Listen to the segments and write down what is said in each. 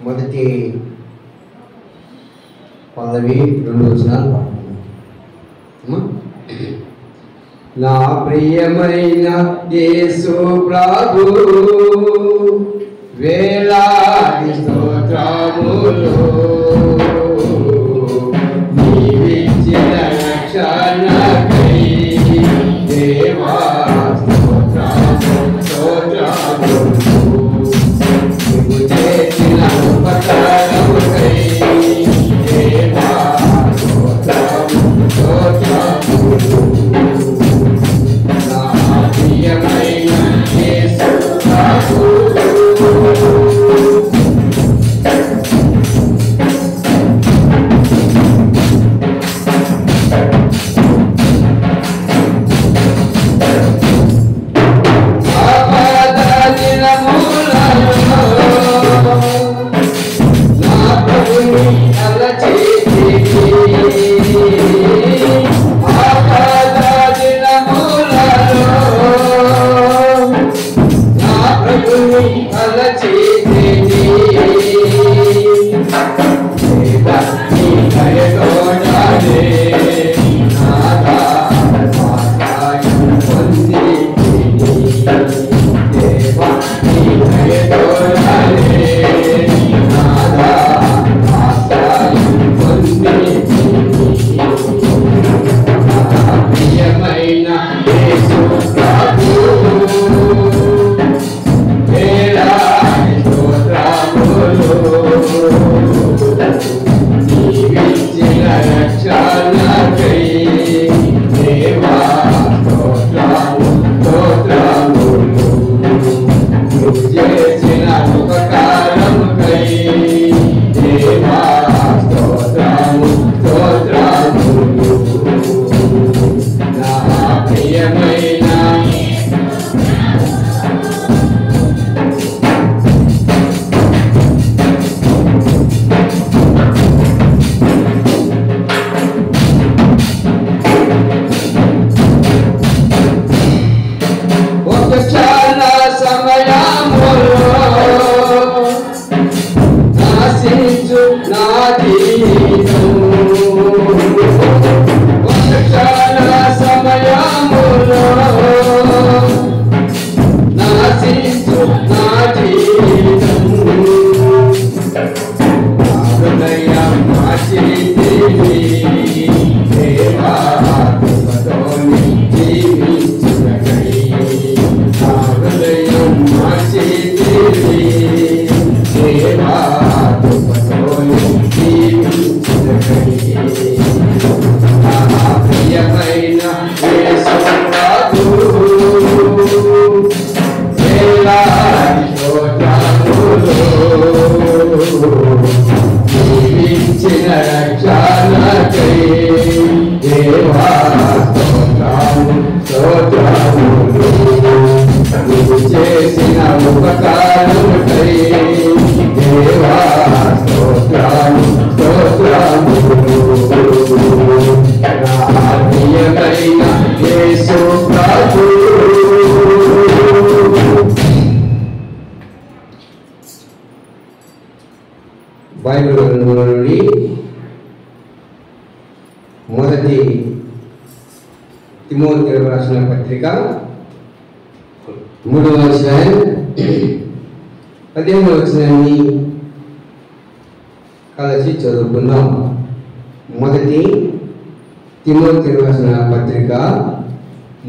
మొదటి పల్లవి 2 వచనాలు పాడుతున్నాం. నా ప్రియమైన యేసు ప్రభు వేలాది స్తోత్రములు నీవిచ్చిన రక్షణకై దేవా స్తోత్రములు నీవు చేసిన ఉపకారముకై దేవా స్తోత్రములు నా ప్రియమైన యేసు ప్రభు బైబిల్ గ్రంథంలో నుండి మొదటి తిమోతికి రాసిన పత్రిక 3వ అధ్యాయం 15వ వచనాన్ని కలిసి చదువుకుందాం. మొదటి తిమోతికి రాసిన పత్రిక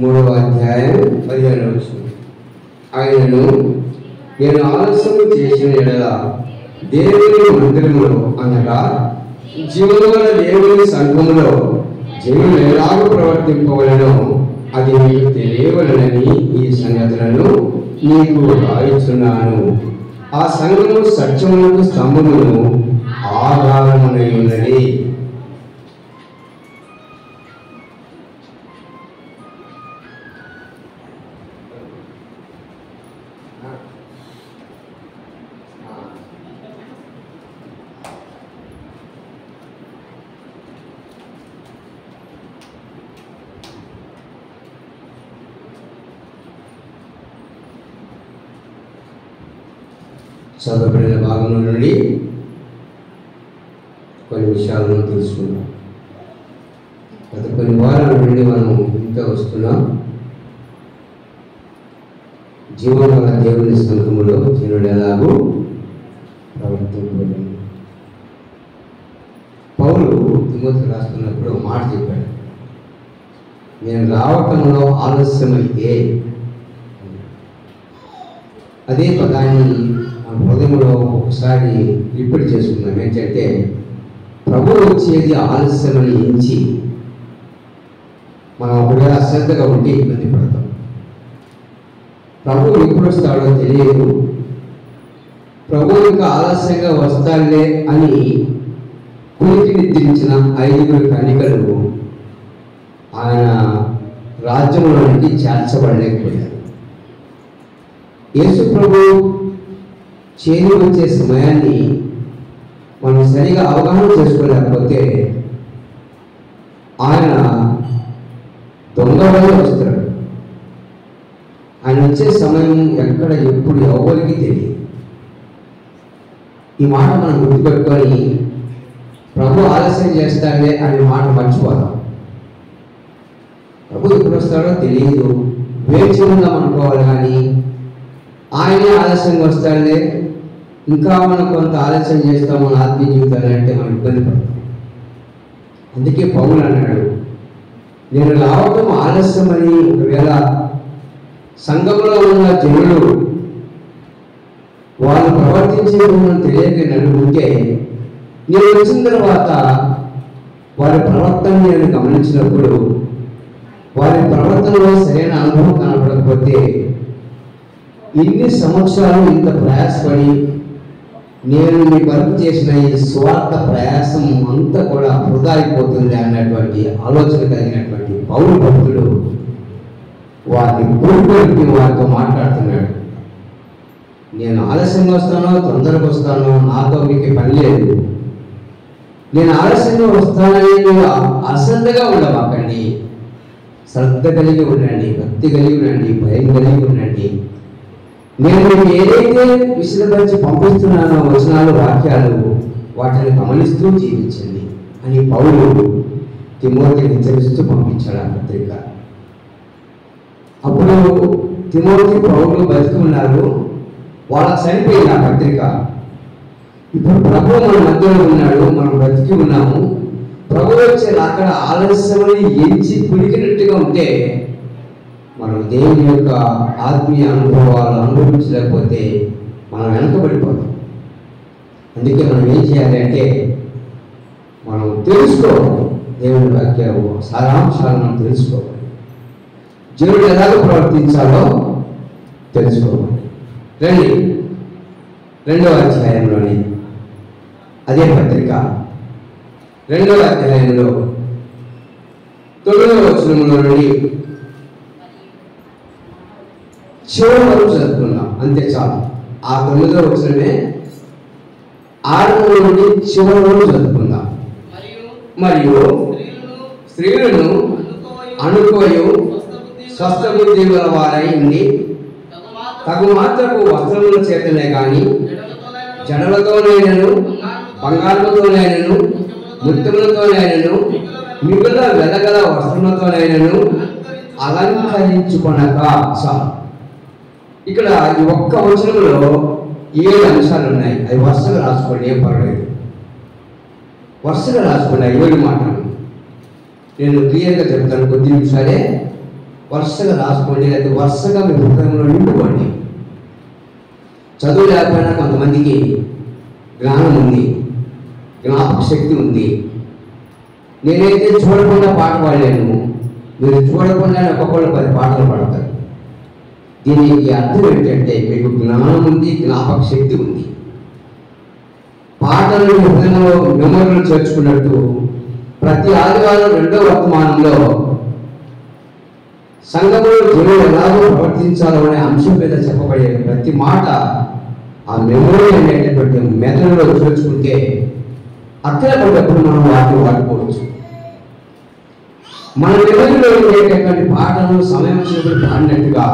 3వ అధ్యాయం 15వ వచనం. ఆయనను నేను ఆలస్యం చేసిన ఎడల దేవుని మందిరములో అనగా జీవముల దేవుని సంఘములో జనులు ఎలాగ ప్రవర్తింపవలనో అది నీకు తెలియవలనని ఈ సంగతులను నీకు రాయిస్తున్నాను. ఆ సంఘము సత్యములకు స్తంభమును ఆధారమునై ఉన్నది. చదవబడిన భాగంలో నుండి కొన్ని విషయాలను తెలుసుకున్నాం. గత కొన్ని వారాల నుండి మనం ఇంకా వస్తున్నాం. జీవం గల దేవుని సంఘములో జీవుడు ఎలాగూ ప్రవర్తించబడింది. పౌలు తిమోతికి రాస్తున్నప్పుడు ఒక మాట చెప్పాడు, నేను రావటంలో ఆలస్యమైతే. అదే పదాన్ని మన హృదయంలో ఒకసారి రిపీట్ చేసుకున్నాం. ఏంటంటే ప్రభు వచ్చేది ఆలస్యమని ఎంచి మనం ఒకవేళ అశ్రద్ధగా ఉంటే ఇబ్బంది పడతాం. ప్రభు ఎప్పుడు వస్తాడో తెలియదు. ప్రభు ఇంకా ఆలస్యంగా వస్తాడులే అని కులికి నిద్రించిన 5 కన్యకలు ఆయన రాజ్యంలో నుండి చేర్చబడలేకపోయారు. యేసు ప్రభు చేరి వచ్చే సమయాన్ని మనం సరిగా అవగాహన చేసుకోలేకపోతే ఆయన దొంగ వల్ల వస్తాడు. ఆయన వచ్చే సమయం ఎక్కడ ఎప్పుడు ఎవరికి తెలియదు. ఈ మాట మనం గుర్తుపెట్టుకొని ప్రభు ఆలస్యం చేస్తాడే అనే మాట మర్చిపోతాం. ప్రభు ఎప్పుడు వస్తాడో తెలియదు, వేచి ఉందాం అనుకోవాలి. కానీ ఆయనే ఆలస్యంగా వస్తాడే, ఇంకా మనం కొంత ఆలస్యం చేస్తాం మన ఆత్మీయ జీవితాలు అంటే మనం ఇబ్బంది పడతాం. అందుకే పౌలు అన్నాడు, నేను రావటం ఆలస్యమని ఒకవేళ సంఘంలో ఉన్న జనులు వాళ్ళు ప్రవర్తించే తెలియక నడుపుంటే నేను వచ్చిన తర్వాత వారి ప్రవర్తన నేను గమనించినప్పుడు వారి ప్రవర్తనలో సరైన అనుభవం కనపడకపోతే ఇన్ని సంవత్సరాలు ఇంత ప్రయాసపడి నేను మీ కొరకు చేసిన ఈ స్వార్థ ప్రయాసం అంతా కూడా వృధా అయిపోతుంది అన్నటువంటి ఆలోచన కలిగినటువంటి పౌరు భక్తుడు వారిని కూర్చొని వారితో మాట్లాడుతున్నాడు. నేను ఆలస్యంగా వస్తానో తొందరగా వస్తానో నాతో మీకు పని లేదు. నేను ఆలస్యంగా వస్తానని మీరు అశ్రద్ధగా ఉండమాకండి. శ్రద్ధ కలిగి ఉండండి, భక్తి కలిగి ఉండండి, భయం కలిగి ఉండండి. నేను మీకు ఏదైతే విశదపరిచి పంపిస్తున్నానో వచనాలు, వాక్యాలు వాటిని గమనిస్తూ జీవించండి అని పౌలు తిమోతిని హెచ్చరిస్తూ పంపించాడు ఆ పత్రిక. అప్పుడు తిమోతి పౌలు బతికి ఉన్నారు, వాళ్ళకి సరిపోయింది ఆ పత్రిక. ఇప్పుడు ప్రభు మన మధ్యలో ఉన్నాడు, మనం బ్రతికి ఉన్నాము. ప్రభు వచ్చే అక్కడ ఆలస్యమని ఎంచి పులికినట్టుగా ఉంటే మనం దేవుని యొక్క ఆత్మీయ అనుభవాలు అనుభవించలేకపోతే మనం వెనకబడిపోతాం. అందుకే మనం ఏం చేయాలి అంటే మనం తెలుసుకోవాలి, దేవుని వాక్య సారాంశాలను మనం తెలుసుకోవాలి, జనుడు ఎలాగ ప్రవర్తించాలో తెలుసుకోవాలి. రండి 2వ అధ్యాయంలోని అదే పత్రిక 2వ అధ్యాయంలో 9వ వచనంలో నుండి చివరి వరకు చదువుకుందాం, అంతే చాలు. ఆ 9వ వచనమే 6 నుండి చివరి వరకు చదువుకుందాం. మరియు స్త్రీలను అనుకోయు స్వస్థ బుద్ధి గల వారై ఉండి తగు మాత్రపు వస్త్రముల చేతనే కానీ జడలతోనైనను బంగారముతోనైనను ముత్యములతోనైనను మిగుల వెలగల వస్త్రములతోనైనను అలంకరించుకొనక. ఇక్కడ ఈ ఒక్క వచనంలో 7 అంశాలు ఉన్నాయి. అవి వరుసగా రాసుకోండి, ఏం పర్వాలేదు. వరుసగా రాసుకోండి 7 మాటలు. నేను క్లియర్గా చెప్తాను, కొద్ది నిమిషాలే. వరుసగా రాసుకోండి, లేకపోతే వరుసగా మీ హృదయంలో నింపుకోండి. చదువు లేకపోయినా కొంతమందికి జ్ఞానం ఉంది, జ్ఞాపక శక్తి ఉంది. నేనైతే చూడకుండా పాట పాడలేను, మీరు చూడకుండానే ఒక్కొక్కళ్ళు 10 పాటలు పాడతారు. దీనికి అర్థం ఏంటంటే మీకు జ్ఞానం ఉంది, జ్ఞాపక శక్తి ఉంది. పాటలు హృదయంలో మెమరీలు చేర్చుకున్నట్టు ప్రతి ఆదివారం 2వ వర్తమానంలో సంఘంలో జనులు ఎలాగో ప్రవర్తించాలో అనే అంశం మీద చెప్పబడే ప్రతి మాట ఆ మెమరీ అనేటటువంటి మెదడులో చేర్చుకుంటే అక్కడ పడ్డప్పుడు మనం వాటిని వాడుకోవచ్చు. మన మెమరీలో ఉండేటటువంటి పాటలు సమయం వచ్చినప్పుడు పాడినట్టుగా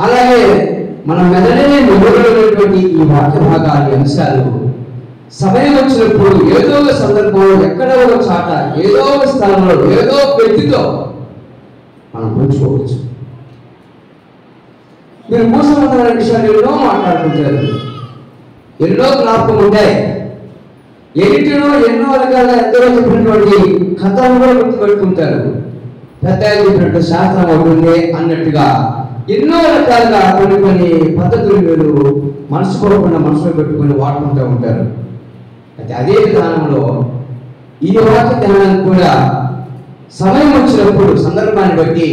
అలాగే మన మెదడునే మెరుగులైనటువంటి ఈ వాక్య భాగాలు అంశాలు సమయం వచ్చినప్పుడు ఏదో ఒక సందర్భంలో ఎక్కడో ఒక చాట ఏదో ఒక స్థలంలో ఏదో వ్యక్తితో మనం పంచుకోవచ్చు. మీరు మూసమంతమైన విషయాలు ఎన్నో మాట్లాడుకుంటారు, ఎన్నో జ్ఞాపకం ఉంటాయి, ఎన్నిటినో ఎన్నో రకాల ఎందరో చెప్పినటువంటి కథలు కూడా గుర్తుపెట్టుకుంటారు. పెద్ద చెప్పినట్టు శాస్త్రం అవుతుంది అన్నట్టుగా ఎన్నో రకాలుగా కొన్ని కొన్ని పద్ధతులు మీరు మనసుకోకుండా మనసులో పెట్టుకుని వాడుకుంటూ ఉంటారు. అయితే అదే విధానంలో ఈ వాక్య ధ్యానానికి కూడా సమయం వచ్చినప్పుడు సందర్భాన్ని బట్టి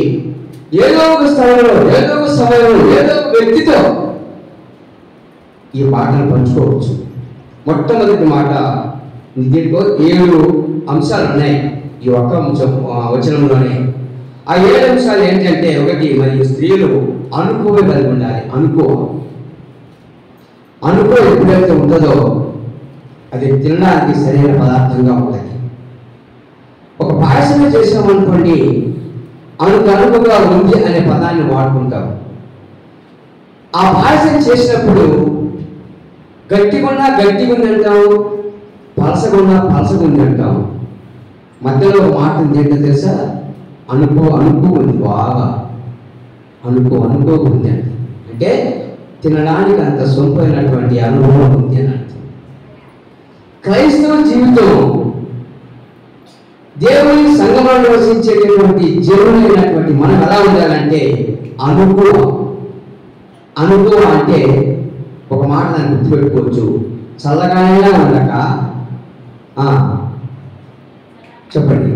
ఏదో ఒక స్థలంలో ఏదో ఒక సమయంలో ఏదో ఒక వ్యక్తితో ఈ మాటను పంచుకోవచ్చు. మొట్టమొదటి మాట, దీంట్లో 7 అంశాలు ఉన్నాయి ఈ ఒక్క వచనంలోనే. ఆ 7 అంశాలు ఏంటంటే, ఒకటి, మరియు స్త్రీలు అనుకువ కలిగి ఉండాలి. అనుకో ఎప్పుడైతే ఉంటుందో అది తినడానికి సరైన పదార్థంగా ఉంటుంది. ఒక పాయసం చేసామనుకోండి, అనుకుగా ఉంది అనే పదాన్ని వాడుకుంటాం. ఆ పాయసం చేసినప్పుడు గట్టిగా ఉంది అంటాం, పలసగా ఉంది అంటాం. మధ్యలో ఒక మాట ఏంటో తెలుసా? అనుకో ఉంది, బాగా అనుకో ఉంది అంటే తినడానికి అంత సొంపైనటువంటి అనుభవం ఉంది అని అర్థం. క్రైస్తవ జీవితం దేవుని సంఘంలో నివసించేటటువంటి జీవులైనటువంటి మనం ఎలా ఉండాలంటే అనుకో అంటే ఒక మాట దాన్ని గుర్తుపెట్టుకోవచ్చు. చల్లగానే ఉండక చెప్పండి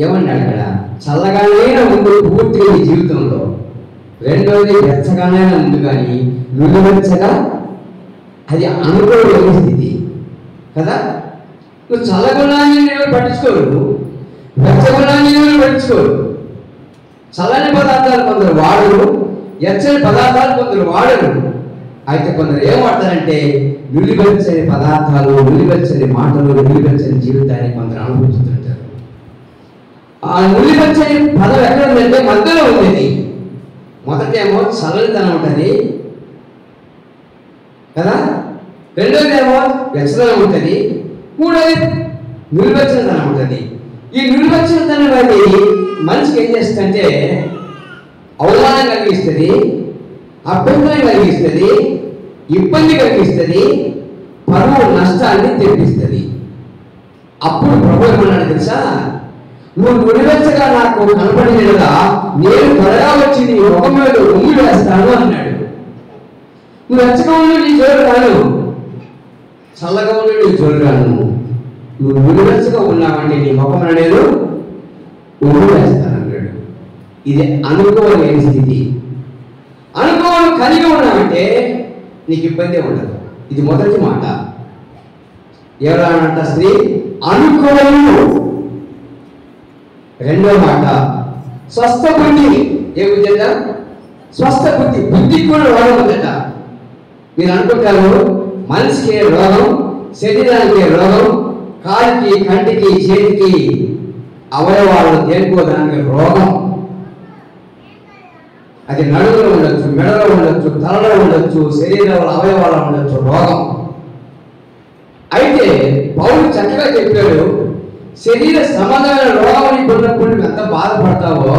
ఏమన్నాడు అక్కడ? చల్లగానే ముందు పూర్తిగా ఈ జీవితంలో. రెండవది వెచ్చగానే ఉంది, కానీ నులివెచ్చగా అది అనుకోలేని స్థితి కదా. నువ్వు చల్లగుణాన్ని నేను పట్టించుకోరు, వెచ్చగుణాన్ని నేను పట్టించుకోరు. చల్లని పదార్థాలు కొందరు వాడరు, వెచ్చని పదార్థాలు కొందరు వాడరు. అయితే కొందరు ఏం వాడతారంటే నులివెచ్చని పదార్థాలు, నులివెచ్చని మాటలు, నులివెచ్చని జీవితాన్ని కొందరు అనుభవిస్తుంటారు. ఆ నులివెచ్చని పదం ఎక్కడ ఉందంటే మధ్యలో ఉండేది. మొదటేమో చల్లనితనం ఉంటుంది కదా, రెండోదేమో వెచ్చదనం ఉంటుంది, మూడోది నులివెచ్చనితనం ఉంటుంది. ఈ నులివెచ్చనితనం అనేది మనిషికి ఏం చేస్తుందంటే అవమానం కలిగిస్తుంది, అభ్యంతరం కలిగిస్తుంది, ఇబ్బంది కలిగిస్తుంది, పరువు నష్టాన్ని తెప్పిస్తుంది. అప్పుడు ప్రభు ఏమన్నాడు తెలుసా? నువ్వు నుడివెచ్చగా నాకు కనపడినగా నేను త్వరగా వచ్చి నీ ముఖం మీద ఉమ్మి వేస్తాను అన్నాడు. నువ్వు వెచ్చగా ఉండి నీ జోరు రాను, చల్లగా ఉండి నీ జోరు రాను. నువ్వు నుడివెచ్చగా ఉన్నావంటే నీ ముఖం నేను ఉమ్మి వేస్తాను అన్నాడు. ఇది అనుకోలేని స్థితి. అనుకోవడం కలిగి ఉన్నామంటే నీకు ఇబ్బంది ఉండదు. ఇది మొదటి మాట. ఎవరంట? స్త్రీ అనుకోవడం. రెండో మాట స్వస్థ బుద్ధి. ఏ బుద్ధి అంట? స్వస్థ బుద్ధి. బుద్ధికి కూడా రోగం ఉందట. మీరు అనుకుంటారు మనిషికి రోగం, శరీరానికి రోగం, కాలికి, కంటికి, చేతికి, అవయవాలను తేలిపోవడానికి రోగం. అది నడుములో ఉండొచ్చు, మెడలో ఉండొచ్చు, తలలో ఉండొచ్చు, శరీరంలో అవయవాలో ఉండొచ్చు రోగం. అయితే పౌలు చక్కగా చెప్పాడు, శరీర సంబంధమైన రోగం నీకు ఉన్నప్పుడు నువ్వు ఎంత బాధపడతావో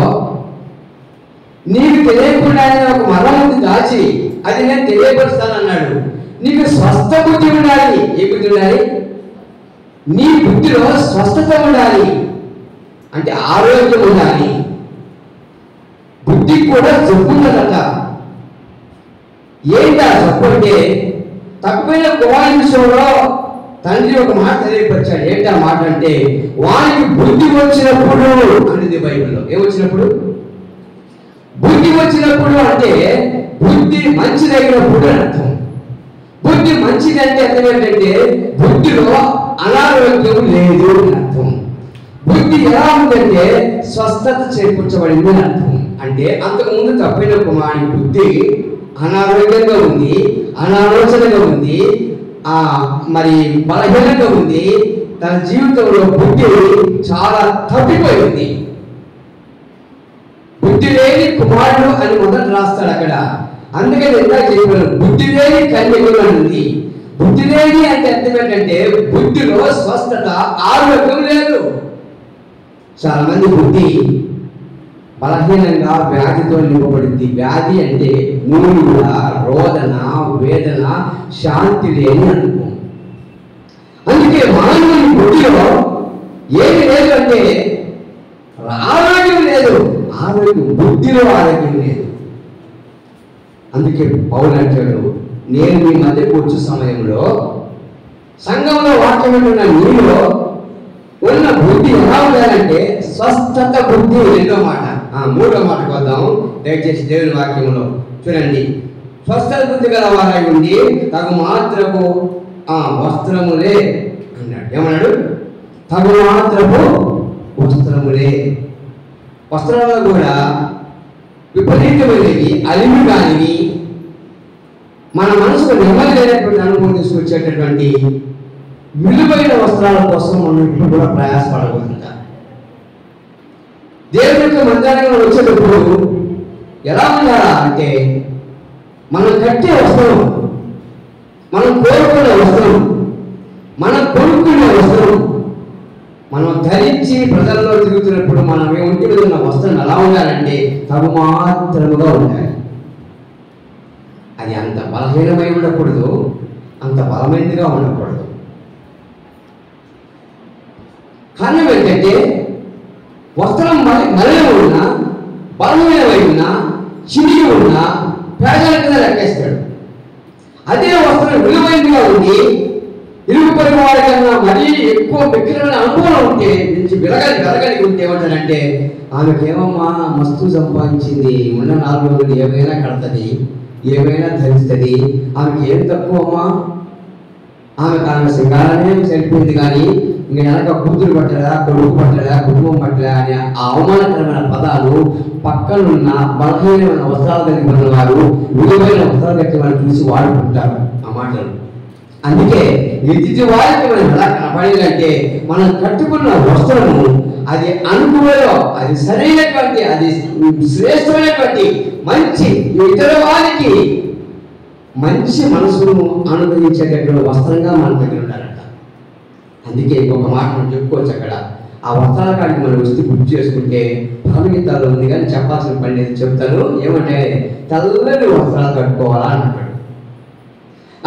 నీకు తెలియకుండానే ఒక మరణం ఉంది దాచి, అది నేను తెలియపరుస్తానన్నాడు. నీకు స్వస్థ బుద్ధి ఉండాలి. ఏ బుద్ధి ఉండాలి? నీ బుద్ధిలో స్వస్థత ఉండాలి, అంటే ఆరోగ్యం ఉండాలి. బుద్ధికి కూడా జబ్బు ఉన్నదట. ఏంటి ఆ జబ్బు అంటే, తక్కువైన కుమారుని విషయంలో తండ్రి ఒక మాట తెలియపరిచాడు. ఏంటి ఆ మాట అంటే, వానికి బుద్ధి వచ్చినప్పుడు అనేది బైబిల్లో. ఏమొచ్చినప్పుడు? బుద్ధి వచ్చినప్పుడు అంటే బుద్ధి మంచిదైనప్పుడు అని అర్థం. బుద్ధి మంచిది అంటే అర్థం ఏంటంటే బుద్ధిలో అనారోగ్యం లేదు అని అర్థం. బుద్ధి ఎలా ఉందంటే స్వస్థత చేకూర్చబడింది అని అర్థం. అంటే అంతకుముందు తప్పిన కుమారుని బుద్ధి అనారోగ్యంగా ఉంది, అనాలోచనగా ఉంది, మరి బలహీనంగా ఉంది. తన జీవితంలో బుద్ధి చాలా తప్పిపోయింది. బుద్ధి లేని కుమారుడు అని మొదట రాస్తాడు అక్కడ. అందుకని ఇందాక చెప్పాను, బుద్ధి లేని కన్యకలు ఉంది. బుద్ధి లేని అంటే అర్థం ఏంటంటే బుద్ధిలో స్వస్థత, ఆరోగ్యం లేదు. చాలా మంది బుద్ధి బలహీనంగా వ్యాధితో నింపబడింది. వ్యాధి అంటే మూలుగుల, రోదన, వేదన, శాంతి లేని అనుభవం. అందుకే మానవుని బుద్ధిలో ఏమి లేదు అంటే ఆరోగ్యం లేదు. ఆరోగ్యం, బుద్ధిలో ఆరోగ్యం లేదు. అందుకే పౌలు అంటాడు, నేను మీ మధ్యకు వచ్చే సమయంలో సంఘంలో వాక్యం వింటున్న నీలో ఉన్న బుద్ధి ఎలా ఉండాలంటే స్వస్థత బుద్ధి. రెండో మాట, మూడో మాటకు వద్దాం దయచేసి దేవుని వాక్యంలో చూడండి. స్వస్థత బుద్ధి గల వారై ఉండి తగు మాత్రపు వస్త్రములే అన్నాడు. ఏమన్నాడు? తగు మాత్రపు వస్త్రములే. వస్త్రాల్లో కూడా విపరీతమైనవి, అలిమి కానివి, మన మనసుకు నెమ్మది లేనటువంటి అనుభవం తీసుకొచ్చేటటువంటి విలువైన వస్త్రాల కోసం మనం ఇప్పుడు కూడా ప్రయాసపడబోతుంటాం. దేవుని యొక్క మందిరానికి వచ్చేటప్పుడు ఎలా ఉండాలా అంటే మనం కట్టే వస్త్రం, మనం కోరుకునే వస్త్రం, మనం కొనుక్కునే వస్త్రం, మనం ధరించి ప్రజల్లో తిరుగుతున్నప్పుడు మనం ఒంటి మీద ఉన్న వస్త్రం ఎలా ఉండాలంటే తగు మాత్రముగా ఉండాలి. అది అంత బలహీనమై ఉండకూడదు, అంత బలమైనదిగా ఉండకూడదు. కారణం ఏంటంటే వస్త్రం మలిన ఉన్నా, బలమైనవై ఉన్నా, చిరిగి ఉన్నా పేదల కింద లెక్కేస్తాడు. అదే వస్త్రం విలువైనదిగా ఉండి ఇరుగు పొరుగు వారి కన్నా మరీ ఎక్కువ మిక్కిలమైన అనుభవం ఉంటే, నుంచి వెలగలి ఉంటే ఏమంటారంటే ఆమెకేమమ్మా మస్తు సంపాదించింది, ఉన్న 4 రోజులు ఏమైనా కడుతుంది, ఏమైనా ధరిస్తుంది, ఆమెకి ఏం తక్కువమ్మా, ఆమె సింగారమే సరిపోయింది, కానీ ఇంక వెనక కూతురు పట్టరా, కొడుకు పట్టరా, కుటుంబం పట్టరా అనే ఆ అవమానకరమైన పదాలు పక్కనున్న బలహీనమైన వస్త్రాలు కలిగి ఉన్న వారు, విలువైన వస్త్రాలు కలిగి వారిని చూసి వాడుకుంటారు ఆ మాటలు. అందుకే ఎదుటి వారికి మనం ఎలా కనపడిందంటే మనం కట్టుకున్న వస్త్రము అది అనుభవంలో అది సరైనటువంటి, అది శ్రేష్టమైనటువంటి మంచి ఇతర వారికి మంచి మనసును అనుభవించేటటువంటి వస్త్రంగా మన దగ్గర ఉండాలంట. అందుకే ఇంకొక మాట మనం చెప్పుకోవచ్చు అక్కడ. ఆ వస్త్రాల కాడికి మనం వస్తే గుర్తు చేసుకుంటే భగవద్గీతలో ఉంది, కానీ చెప్పాల్సిన పని లేదు, చెప్తాను. ఏమంటే తెల్లని వస్త్రాలు కట్టుకోవాలా అంటాడు.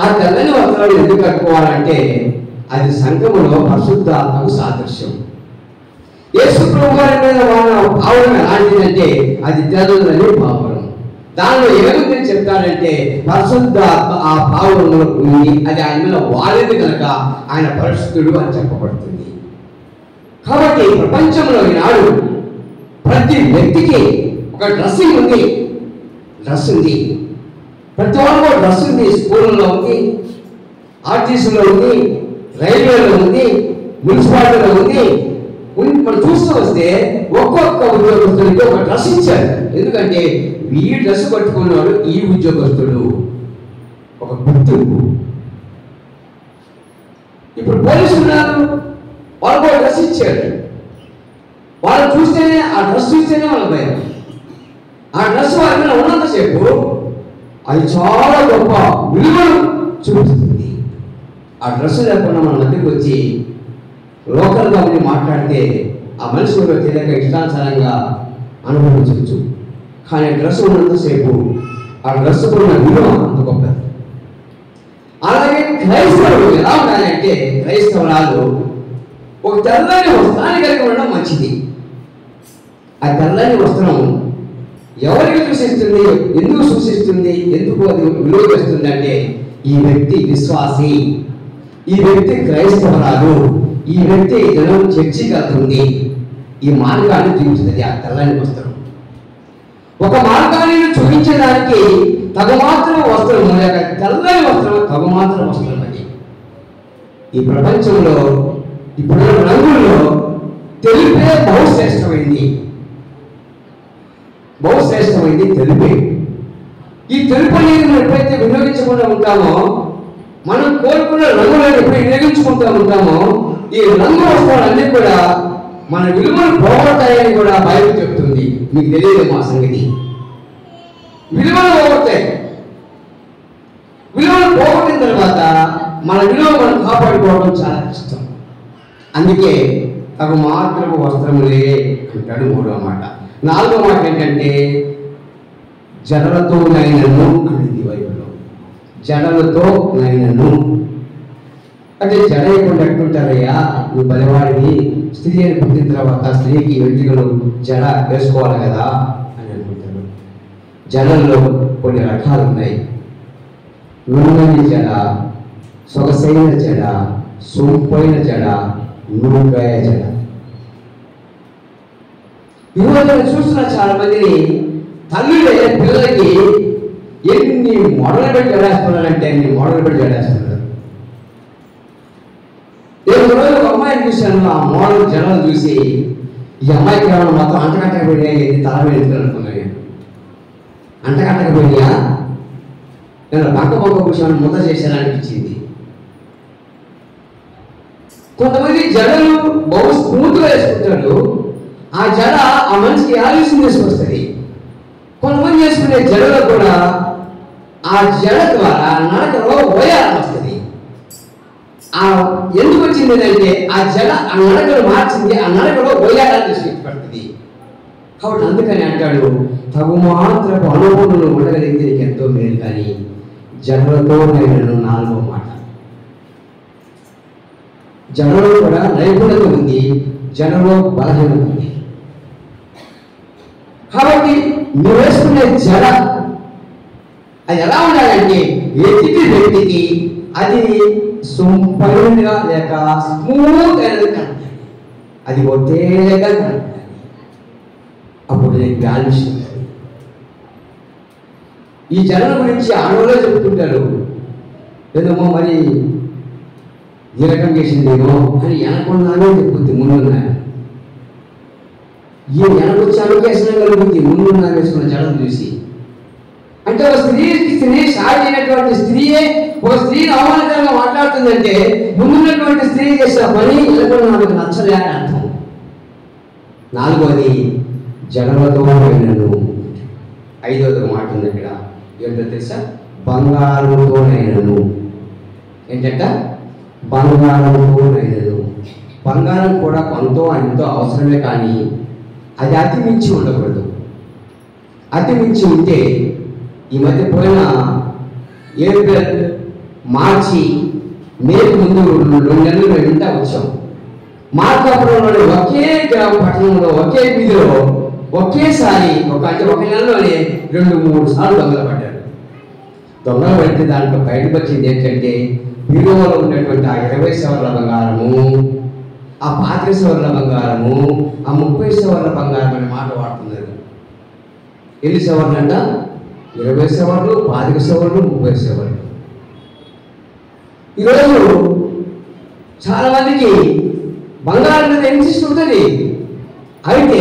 ఆ తెల్లని వస్త్రాలు ఎందుకు కట్టుకోవాలంటే అది సంఘములో పరిశుద్ధాత్మకు సాదృశ్యం. యేసు ప్రభువు వారి మీద వాళ్ళ భావం ఎలాంటిదంటే అది తెల్లని భావం. దానిలో ఏముందని చెప్తాడంటే పరిశుద్ధాత్మ ఆ భావంలో ఉంది, అది ఆయన మీద వాలింది కనుక ఆయన పరిశుద్ధుడు అని చెప్పబడుతుంది. కాబట్టి ప్రపంచంలో ఈనాడు ప్రతి వ్యక్తికి ఒక డ్రెస్సింగ్ ఉంది, డ్రెస్ ఉంది, ప్రతి వాళ్ళకు డ్రెస్ ఉంది. స్కూళ్ళలో ఉంది, ఆర్టీసీలో ఉంది, రైల్వేలో ఉంది, మున్సిపాలిటీలో ఉంది. మనం చూస్తూ వస్తే ఒక్కొక్క ఉద్యోగస్తుడికి ఒక డ్రెస్ ఇచ్చారు. ఎందుకంటే ఈ డ్రెస్ కట్టుకున్నాడు ఈ ఉద్యోగస్తుడు, ఒక గుర్తింపు. ఇప్పుడు పోలీసులు ఉన్నారు, వాళ్ళకు ఒక డ్రెస్ ఇచ్చారు. వాళ్ళు చూస్తేనే, ఆ డ్రెస్ చూస్తేనే వాళ్ళ భయం. ఆ డ్రెస్ వాళ్ళ మీద ఉన్నంతసేపు అది చాలా గొప్ప విలువను చూపిస్తుంది. ఆ డ్రెస్ లేకుండా మన మధ్యకి వచ్చి లోకల్గా ఉండి మాట్లాడితే ఆ మనిషి కూడా తెలియక ఇష్టానుసారంగా అనుభవించవచ్చు. కానీ డ్రెస్ ఉన్నంతసేపు ఆ డ్రెస్ ఉన్న విలువ అంత గొప్పది. అలాగే క్రైస్తవులు ఎలా ఉండాలి అంటే క్రైస్తవురాలు ఒక తెల్లని వస్త్రాన్ని కలిగి ఉండడం మంచిది. ఆ తెల్లని వస్త్రం ఎవరికి సూచిస్తుంది, ఎందుకు సూచిస్తుంది, ఎందుకు అది విలువ చేస్తుంది అంటే ఈ వ్యక్తి విశ్వాసి, ఈ వ్యక్తి క్రైస్తవరాలు, ఈ వ్యక్తి జనం చర్చికి వెళ్తుంది, ఈ మార్గాన్ని చూపిస్తుంది ఆ తెల్లని వస్త్రం. ఒక మార్గాన్ని చూపించడానికి తగుమాత్రం వస్త్రం, లేక తెల్లని వస్త్రం తగుమాత్రం వస్త్రం. అది ఈ ప్రపంచంలో ఇప్పుడు రంగుల్లో తెలుపే బహుశ్రేష్టమైంది, బహుశ్రేష్టమైంది తెలుపే. ఈ తెలుపు అనేది మనం ఎప్పుడైతే వినియోగించకుండా ఉంటామో, మనం కోరుకున్న రంగులను ఎప్పుడు వినియోగించుకుంటూ ఉంటామో, ఈ రంగు వస్త్రాలన్నీ కూడా మన విలువలు పోగొడతాయని కూడా బైబిల్ చెప్తుంది. మీకు తెలియదు మా సంగతి. విలువలు పోగొడతాయి. విలువలు పోగొట్టిన తర్వాత మన విలువ మనం కాపాడుకోవడం చాలా కష్టం. అందుకే తగు మాత్రపు వస్త్రములే అంటాడు 3వ మాట. 4వ మాట ఏంటంటే జడలతో నైనను అనేది బైబిల్లో. జడలతో నైనను అంటే జడ ఎప్పుడు ఎట్టుంటారయ్యా, నువ్వు బలివాడిని, స్త్రీ అని పుట్టిన తర్వాత స్త్రీకి వెంట్రుకలు జడ వేసుకోవాలి కదా అని అనుకుంటారు. జడల్లో కొన్ని రకాలు ఉన్నాయి. నున్నని జడ, సొగసైన జడ, సొంపైన జడ, నూనె జడ. ఈరోజు నేను చూస్తున్న చాలా మందిని తల్లులే పిల్లలకి ఎన్ని మోడల్ పెట్టి జడేస్తున్నారంటే అన్ని మోడల్ పెట్టి జడేస్తున్నారు. నేను రోజు ఒక అమ్మాయిని చూశాను. ఆ మోడల్ జడలు చూసి ఈ అమ్మాయికి ఏమైనా మొత్తం అంటకట్టకపోయినా తల మీద అనుకున్నాను. అంటకట్టకపోయినా నేను పక్క కూర్చొని ముద్ద చేశాను అనిపించింది. కొంతమంది జడలు బహు స్మూత్గా వేసుకుంటాడు. ఆ జడ ఆ మనిషికి ఆలస్యం చేసుకొస్తుంది. కొంతమంది చేసుకునే జడలో కూడా ఆ జడ ద్వారా నడకలో ఓయాలని వస్తుంది. ఆ ఎందుకు వచ్చింది అంటే ఆ జడ ఆ నడకలు మార్చింది. ఆ నడకలో ఓయాలని తీసుకెట్టుపడుతుంది. కాబట్టి అందుకని అంటాడు, తగు మాత్రపు అనుభూతులు ఉండగలిగితే నీకు ఎంతో మేలు. కానీ జడలతో నేను 4వ మాట. జడలో కూడా నైపుణ్యత ఉంది, జడలో బలహీనత ఉంది. కాబట్టి మీరు వేసుకునే జడ అది ఎలా ఉండాలంటే ఎదుటి వ్యక్తికి అది సొంపైనగా లేక స్మూత్ అయినది కనపడాలి. అది ఒత్తేగా కనపడాలి. అప్పుడు నీకు బ్యాలెన్స్ ఉంటుంది. ఈ జడల గురించి ఆడవాళ్ళే చెప్తుంటారు. ఏదేమో మరి ఈ రకం చేసిందేమో అని వెనకున్నానే చెప్పుద్ది ముందున్నాను. ఈ వెనకొచ్చాను వేసిన కలుగుద్ది ముందున్నా వేసుకున్న జడలు చూసి. అంటే ఒక స్త్రీ సాటి అయినటువంటి స్త్రీయే ఒక స్త్రీని అవమానకరంగా మాట్లాడుతుందంటే ముందున్నటువంటి స్త్రీ చేసిన పని వెనకున్న నాకు నచ్చలే అని అర్థం. 4వది జడలతో నైనను. 5వది మాట ఉంది ఇక్కడ. ఏంటో తెలుసా? బంగారంతో నైనను. ఏంటంట? బంగారంతో నైనను. బంగారం కూడా కొంత ఎంతో అవసరమే, కానీ అది అతి మించి ఉండకూడదు. అతి మించి ఉంటే ఈ మధ్య పోయిన ఏప్రిల్, మార్చి, మేకు ముందు 2 నెలలు మేము ఇంటా వచ్చాం. మార్కాపురంలోని ఒకే గ్రామ పట్టణంలో ఒకే వీధిలో ఒకేసారి ఒక నెలలోనే 2-3 సార్లు దొంగలు పడ్డారు. దొంగలు పడితే దాంట్లో బయటకు వచ్చింది ఏంటంటే బీరువాలో ఉన్నటువంటి ఆ 20 సవర్ల బంగారము, ఆ 25 సవర్ల బంగారము, ఆ 30 సవర్ల బంగారం అనే మాట వాడుతున్నారు. ఎన్ని సవర్లు అంట? 20 సవర్లు, 25 సవర్లు, 30 సవర్లు. ఈరోజు చాలా మందికి బంగారం మీద ఇంట్రెస్ట్ ఉంటుంది. అయితే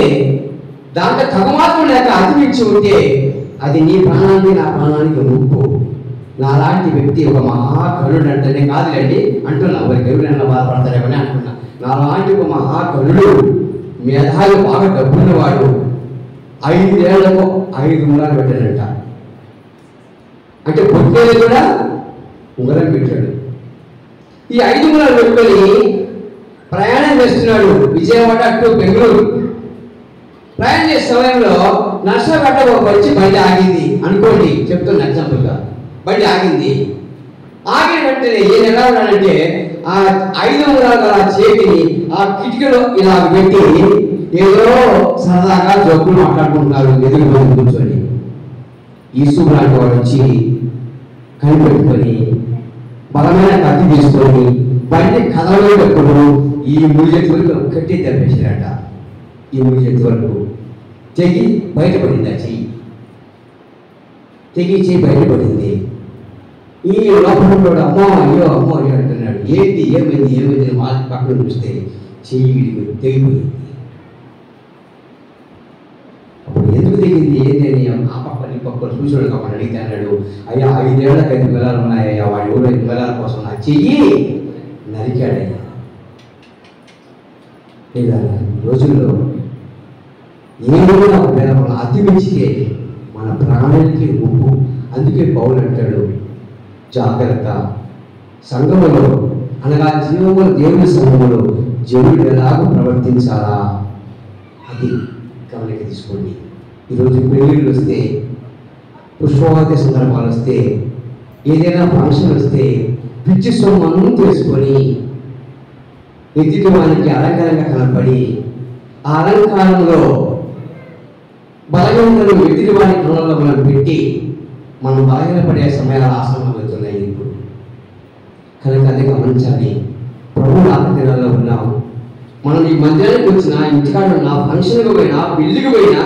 దాంట్లో తగమాత్రం లేక అతి మించి ఉంటే అది నీ ప్రాణానికి నా ప్రాణానికి ముప్పు. నాలాంటి వ్యక్తి ఒక మహాకరుడు అంటేనే కాదులేండి అంటున్నా, ఎవరికి ఎవరైనా బాధపడతారేమని అంటున్నా. నాలాంటి ఒక మహాకరుడు, మేధావి, బాగా డబ్బున్నవాడు 5 ఏళ్లకు 5 ఉంగరాలు పెట్టాడంట. అంటే పొట్టేలు కూడా ఉంగరం పెట్టాడు. ఈ 5 ఉంగరాలు పెట్టుకొని ప్రయాణం చేస్తున్నాడు విజయవాడ టు బెంగళూరు. ప్రయాణం చేసే సమయంలో నర్సగడ్డ ఒక వచ్చి బండి ఆగింది అనుకోండి, చెప్తున్నా ఎగ్జాంపుల్గా. బండి ఆగింది. ఆగిన వెంటనే ఏం ఎలా ఉన్నాడంటే ఆ 5 ఉంగరాలు ఆ చేతిని ఆ కిటికీలో ఇలా పెట్టి ఏదో సరదాగా జబ్బులు మాట్లాడుకుంటున్నారు ఎదురు మంది కూర్చొని. ఈసు లాంటి వాడు వచ్చి కనిపెట్టుకొని బలమైన కత్తి తీసుకొని బండి కథలో పెట్టుకుని ఈ 3 చేతి వరకు కట్టి తెప్పేసాడట. ఈ 3 చేతి వరకు చెయ్యి బయటపడింది. ఆ చెయ్యి చెయ్యి బయటపడింది. ఈ లోపల కూడా అమ్మో అయ్యో అమ్మో అయ్యో అంటున్నాడు. ఏంటి ఏమైంది వాళ్ళ పక్కన చూస్తే చెయ్యి తెగిపోయింది. అప్పుడు ఎందుకు తెగింది ఏంటి అని ఆ పక్కన ఈ పక్కన చూసాడు కాబట్టి అడిగితే అన్నాడు, అయ్యా 5 ఏళ్ళకి 5 వేలాలు ఉన్నాయ్యా, వాడి ఊళ్ళో 5 వేలాల కోసం నా చెయ్యి నరికాడయ్యా. లేదా రోజుల్లో ఏదైనా మన అతి మించితే మన ప్రాణానికి ముప్పు. అందుకే పౌలు అంటాడు, జాగ్రత్త, సంఘములో అనగా జీవముల దేవుని సంఘములో జనుడు ఎలాగో ప్రవర్తించాలా అది గమనిక తీసుకోండి. ఈరోజు పెళ్ళిళ్ళు వస్తే, పుష్పవతి సందర్భాలు వస్తే, ఏదైనా ఫంక్షన్ వస్తే పిచ్చి సొమ్ము తెలుసుకొని ఎదుటి వానికి అలంకారంగా కనపడి ఆ అలంకారంలో బలహీనతలు ఎదుటి వారి కళ్ళలో మనం పెట్టి మనం బలహీనపడే సమయాలు ఆసన్నమవుతున్నాయి ఇప్పుడు. కనుక అది గమనించాలి. ప్రభు రాత్రిలో ఉన్నాం. మనం ఈ మందిరానికి వచ్చినా, ఇంటికాడ ఉన్నా, ఫంక్షన్కి పోయినా, పెళ్లికి పోయినా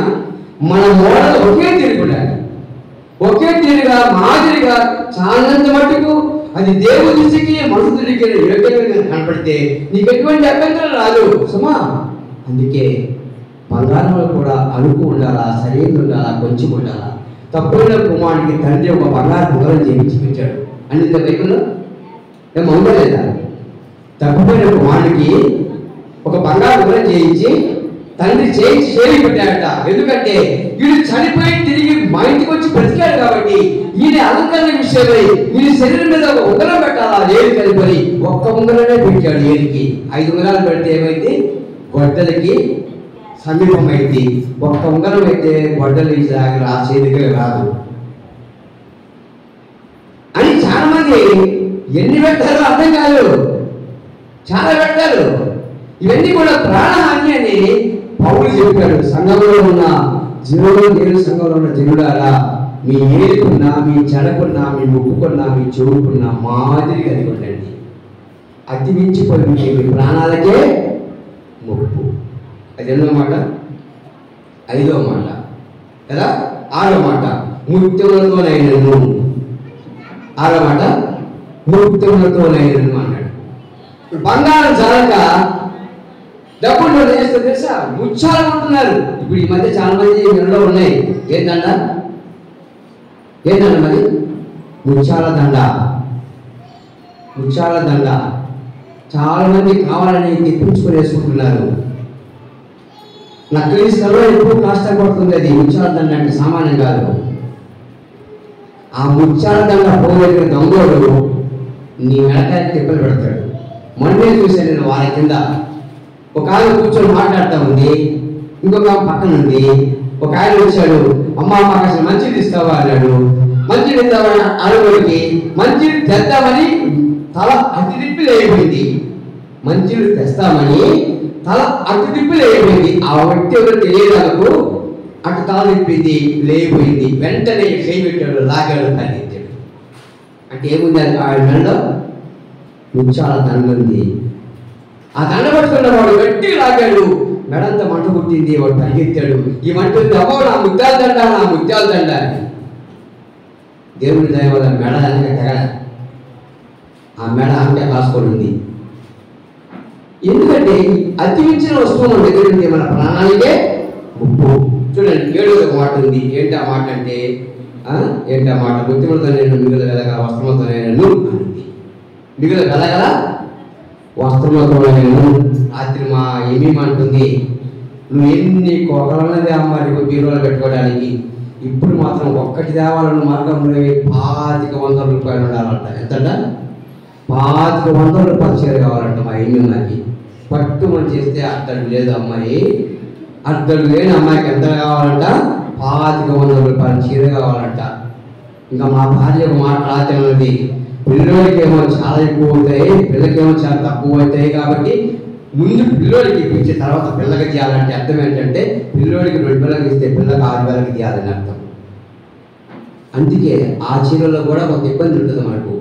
మన మోడల్ ఒకే తీరుకుండాలి. ఒకే తీరుగా మాదిరిగా చాలంత మట్టుకు అది దేవుడి దృష్టికి మనుషు దృష్టికి యోగ్యంగా కనపడితే నీకు ఎటువంటి అభ్యంతరం రాదు సుమా. అందుకే బంగారంలో కూడా అలుకు ఉండాలా, సరైనది ఉండాలా, కొంచెం ఉండాలా. తప్పుల కుమారుడికి తండ్రి ఒక బంగారు ఉంగరం చేయించి పెట్టాడు అని బైబిల్లో ఏమవుతా లేదా? తప్పిపోయిన కుమారుడికి ఒక బంగారు ఉంగరం చేయించి తండ్రి చేయి పెట్టాడట. ఎందుకంటే వీడు చనిపోయి తిరిగి మా ఇంటికి వచ్చి బ్రతికాడు కాబట్టి ఈయన అలంకరణ విషయమై వీడి శరీరం మీద ఒక ఉంగరం పెట్టాలా ఏడు కలిపి ఒక్క ఉంగరమే పెట్టాడు. ఏడికి 5 ఉంగరాలు పెడితే ఏమైంది? గొడ్డలకి సమీపమైంది. ఒక్క ఉంగరం అయితే గొడ్డలు ఆ చేతికి రాదు అని చాలా మంది ఎన్ని పెట్టారో అర్థం కాదు, చాలా పెట్టారు. ఇవన్నీ కూడా ప్రాణహాని అని పౌలు చెప్పాడు. సంఘంలో ఉన్న జనులు, దేవుని సంఘంలో ఉన్న జనులారా, మీ ఏడుకున్నా, మీ చెడకున్నా, మీ ముక్కుకున్నా, మీ చెవుకున్నా మాదిరి కలిగి ఉండండి. అతి మించిపోయి మీ ప్రాణాలకే ముప్పు. అది 8వ మాట. 5వ మాట కదా. 6వ మాట, ముత్యములతోనైనను. 6వ మాట, ముత్యములతోనైనను అన్నాడు. బంగారం జరగక డబ్బులు చేస్తే తెలుసా, ముత్యాలు కొంటున్నారు. ఇప్పుడు ఈ మధ్య చాలా మంది మెడలో ఉన్నాయి. ఏంటంట మరి? ముత్యాల దండ. ముత్యాల దండ చాలా మంది కావాలని తెప్పించుకొని వేసుకుంటున్నారు. నకిలీ స్థలంలో ఎక్కువ కష్టపడుతుంది. అది ముత్యాల దండ అంటే సామాన్యం కాదు. ఆ ముత్యాల దండ పోగొట్టిన దొంగోడు నీ మెడకాయ తిప్పలు పెడతాడు. మొన్నే చూశాను నేను వారి కింద. ఒక ఆయన కూర్చొని మాట్లాడుతూ ఉంది, ఇంకొక పక్కన ఉంది. ఒక ఆయన వచ్చాడు, అమ్మ మాకు అసలు మంచిది ఇస్తావా అన్నాడు. మంచిది ఇద్దామని అడుగుడికి మంచిది తెద్దామని తల అతి తిప్పి లేకపోయింది. మంచిది తెస్తామని తల అతి తిప్పి లేకపోయింది. ఆ వ్యక్తి ఎవరు తెలియదాలకు అటు తల తిప్పింది, లేకపోయింది. వెంటనే చేయి పెట్టాడు, లాగాడు, తగ్గించాడు. అంటే ఏముంది? ఆయన మెడలో ముత్యాల దండ ఉంది. ఆ దండ పట్టుకున్న వాడు గట్టిగా లాగాడు, మెడంతా మంట పుట్టింది. వాడు పరిగెత్తాడు, ఈ మంట అమ్మో నా ముత్యాల దండ, నా ముత్యాల దండ అని. దేవుడి దయ వల్ల మెడ అనక తెగడ, ఆ మెడ అంక కాసుకొని ఉంది. ఎందుకంటే అతి మించిన వస్తువు మన దగ్గర ఉంది, మన ప్రాణానికే ముప్పు. చూడండి 7వ మాట ఉంది. ఏంటి ఆ మాట అంటే, ఏంటి ఆ మాట? ముత్యములతో నేను మిగులు వెలగల, వస్త్రములతో నేను అంది. మిగులు వెలగల, వస్త్రములతో నేను. రాత్రి మా ఏమేమంటుంది, నువ్వు ఎన్ని కోకలన్నది అమ్మ నీకు బీరువాలో పెట్టుకోవడానికి. ఇప్పుడు మాత్రం ఒక్కటి దేవాలను మార్గంలో 2500 రూపాయలు ఉండాలంట. ఎంతట? 2500 రూపాయలు చీర కావాలంట మా ఎమ్మెకి. పట్టుమని చేస్తే అద్దడు లేదు అమ్మాయి, అద్దడు లేని అమ్మాయికి ఎంత కావాలంట? 2500 రూపాయలు చీర కావాలంట. ఇంకా మా భార్య ఒక మాట రాత్రి, పిల్లోడికి ఏమో చాలా ఎక్కువ అవుతాయి, పిల్లకేమో చాలా తక్కువ అవుతాయి. కాబట్టి ముందు పిల్లోడికి ఇప్పించి తర్వాత పిల్లకి తీయాలంటే అర్థం ఏంటంటే, పిల్లోడికి 2 పిల్లలకి ఇస్తే పిల్లకి 6 వేలకి తీయాలని అర్థం. అందుకే ఆ చీరలో కూడా కొంత ఇబ్బంది ఉంటుంది మనకు.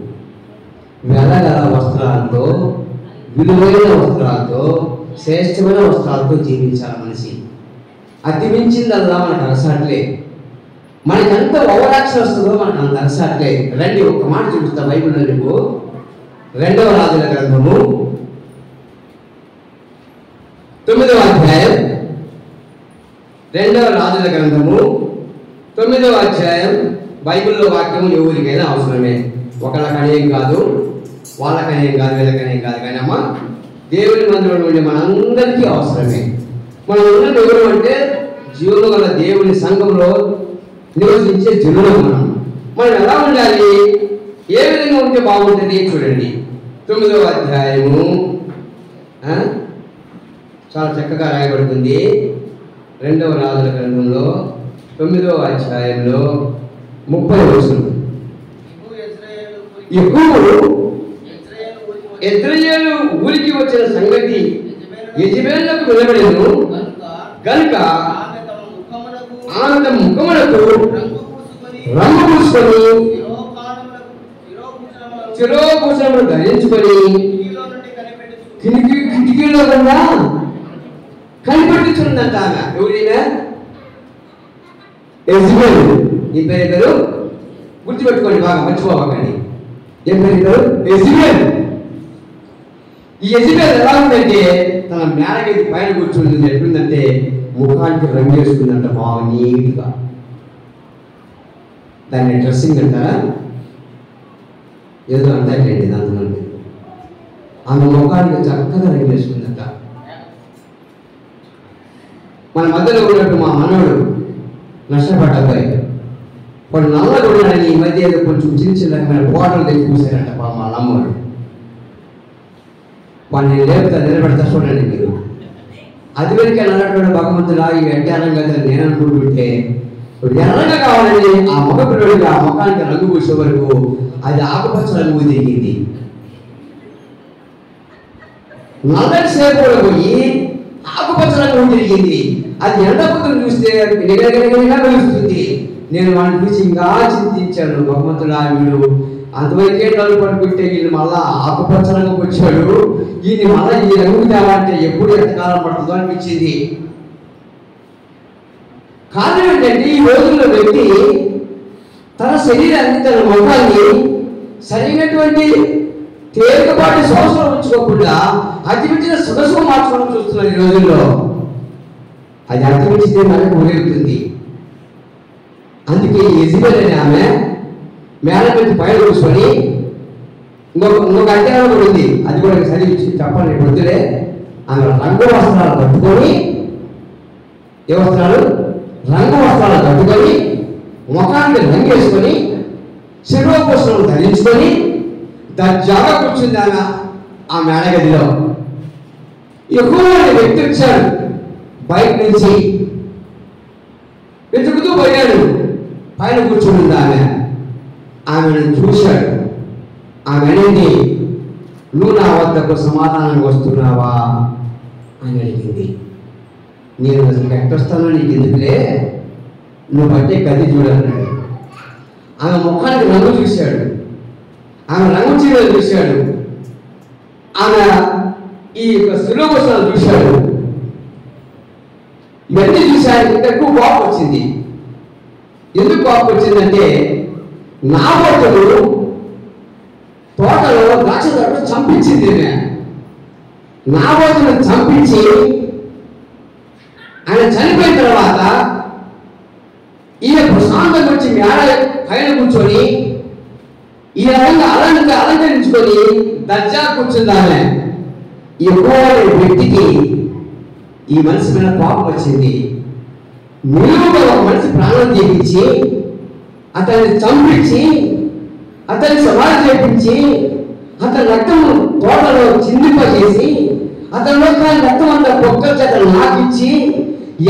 వెలగల వస్త్రాలతో, విలువైన వస్త్రాలతో, శ్రేష్టమైన వస్త్రాలతో జీవించాలి మనిషి. అతి మించిందల్లా మనకు అలసాట్లే. మనకి ఎంత ఓవరాక్షన్ వస్తుందో మనకు అంత అలసాట్లే. రండి ఒక్క మాట చూపిస్తా బైబిల్లో నీకు. 2వ రాజుల గ్రంథము 9వ అధ్యాయం. 2వ రాజుల గ్రంథము 9వ అధ్యాయం. బైబిల్లో వాక్యము ఎవరికైనా అవసరమే. ఒకళ్ళకనేం కాదు, వాళ్ళకనేం కాదు, వీళ్ళకనేం కాదు. కానీ అమ్మ దేవుని మందిరంలో ఉండే మనందరికీ అవసరమే. మనం ఉన్నది ఎవరు అంటే జీవము గల దేవుని సంఘంలో నివసించే జనులు. మనం ఎలా ఉండాలి, ఏ విధంగా ఉంటే బాగుంటుంది చూడండి. 9వ అధ్యాయము చాలా చక్కగా రాయబడుతుంది. 2వ రాజుల గ్రంథంలో 9వ అధ్యాయంలో 30వ వచనం. యెహోవా యెజ్రెయేలు ఊరికి వచ్చిన సంగతి యెజెబెలునకు వినబడెను గనుక ఆమె తమ ముఖములకు రంగు పూసుకొని శిరోభూషణములు ధరించుకొని కిటికీలో కన్నా కనిపెట్టుచుందంట. ఎవరైనా యెజెబెలు. ఈ పేరు గుర్తుపెట్టుకోండి, బాగా మర్చిపోవాలండి. ఏం పేరు? యెజెబెలు. ఈ యెజెబెలు ఎలా ఉందంటే తన మేడగది పైన కూర్చుంటుంది. ఎట్లుందంటే ముఖానికి రంగు వేసుకుందంట బాగా నీట్గా. దాన్ని డ్రెస్సింగ్ అంటారా ఏదో అంటారండి. దాంట్లో ఆమె ముఖానికి చక్కగా రంగు వేసుకుందంట. మన మధ్యలో ఉన్నట్టు మా మనవడు నష్టపడ్డాయి వాడు నల్లగా ఉన్నాడని ఈ మధ్య ఏదో కొంచెం చిన్న చిన్న రకమైన బోటలు తెచ్చి పూసారంట మా నమ్మడు. వాడిని లేపుతా నిలబెడతా చూడండి మీరు. అది వరకే నల్లటువంటి భగవంతులా ఈ ఎట్టారం కదా నేను అనుకుంటుంటే ఎర్రగా కావాలండి. ఆ మగ పిల్లడికి ఆ ముఖానికి రంగు పూసే వరకు అది ఆకుపచ్చ రంగు తిరిగింది. నల్లటి సేపు పోయి ఆకుపచ్చ రంగు తిరిగింది. అది ఎండపుత్రం చూస్తే నిగనిగా వెలుస్తుంది. నేను వాడిని చూసి ఇంకా చింతించాను, భగవంతుడా వీడు అంతవరకే నలుగు పడుకుంటే వీళ్ళు మళ్ళా ఆకుపచ్చ రంగుకి వచ్చాడు, ఈయన మళ్ళా ఈ రంగు తేవాలంటే ఎప్పుడు ఎంతకాలం పడుతుందో అనిపించింది. కారణం ఏంటంటే ఈ రోజుల్లో వ్యక్తి తన శరీరాన్ని తన ముఖాన్ని సరైనటువంటి తేలికపాటి సంవత్సరం ఉంచుకోకుండా అతిమించిన సొగసు మార్చుకోవడం చూస్తున్నారు ఈ రోజుల్లో. అది అతిమించితే మనకు ఊరేగుతుంది. అందుకే యెజెబెలు అనే ఆమె మేడ మీద పైన కూర్చొని ఇంకొక అధ్యాయం కూడా ఉంది, అది కూడా చదివి చెప్పండి పొద్దులే. ఆమె రంగు వస్త్రాలు కట్టుకొని, ఏ వస్త్రాలు? రంగు వస్త్రాలు కట్టుకొని ముఖానికి రంగు వేసుకొని శిరోభూషణం ధరించుకొని దర్జాగా కూర్చుంది ఆమె ఆ మేడగదిలో. ఎక్కువ వ్యక్తి వచ్చాడు బయట నుంచి, వెతుకుతూ పోయాడు. పైన కూర్చుంది ఆమె. ఆమెను చూశాడు. ఆమె అనేది, నువ్వు నా వద్దకు సమాధానంగా వస్తున్నావా అని అడిగింది. నేను అసలు ఎట్టొస్తానో నీకు ఎందుకులే, నువ్వు పట్టే గది చూడన్నాడు. ఆమె ముఖానికి రంగు చూశాడు, ఆమె రంగు చీరలు చూశాడు, ఆమె ఈ శిరోభూషణాలు చూశాడు. ఇవన్నీ చూశాడు. ఇంకా ఎక్కువ కోపం వచ్చింది. ఎందుకు కోపం వచ్చిందంటే నాబోతుడు తోటలో ద్రాక్ష తోటలో చంపించింది. నాబోతును చంపించి ఆయన చనిపోయిన తర్వాత ఈయన ప్రశాంతంగా వచ్చి మేడ పైన కూర్చొని ఈ రకంగా అలంకరించుకొని దర్జా కూర్చుంది ఆమె. ఎక్కువ వ్యక్తికి ఈ మనిషి మీద కోపం వచ్చింది. నిలువుగా ఒక మనిషి ప్రాణం చేయించి అతన్ని చంపించి అతన్ని సమాధి చేయించి అతని రక్తం తోటలో చిందింపజేసి అతనిలో రక్తం అంతా పొక్కల చేత నాకిచ్చి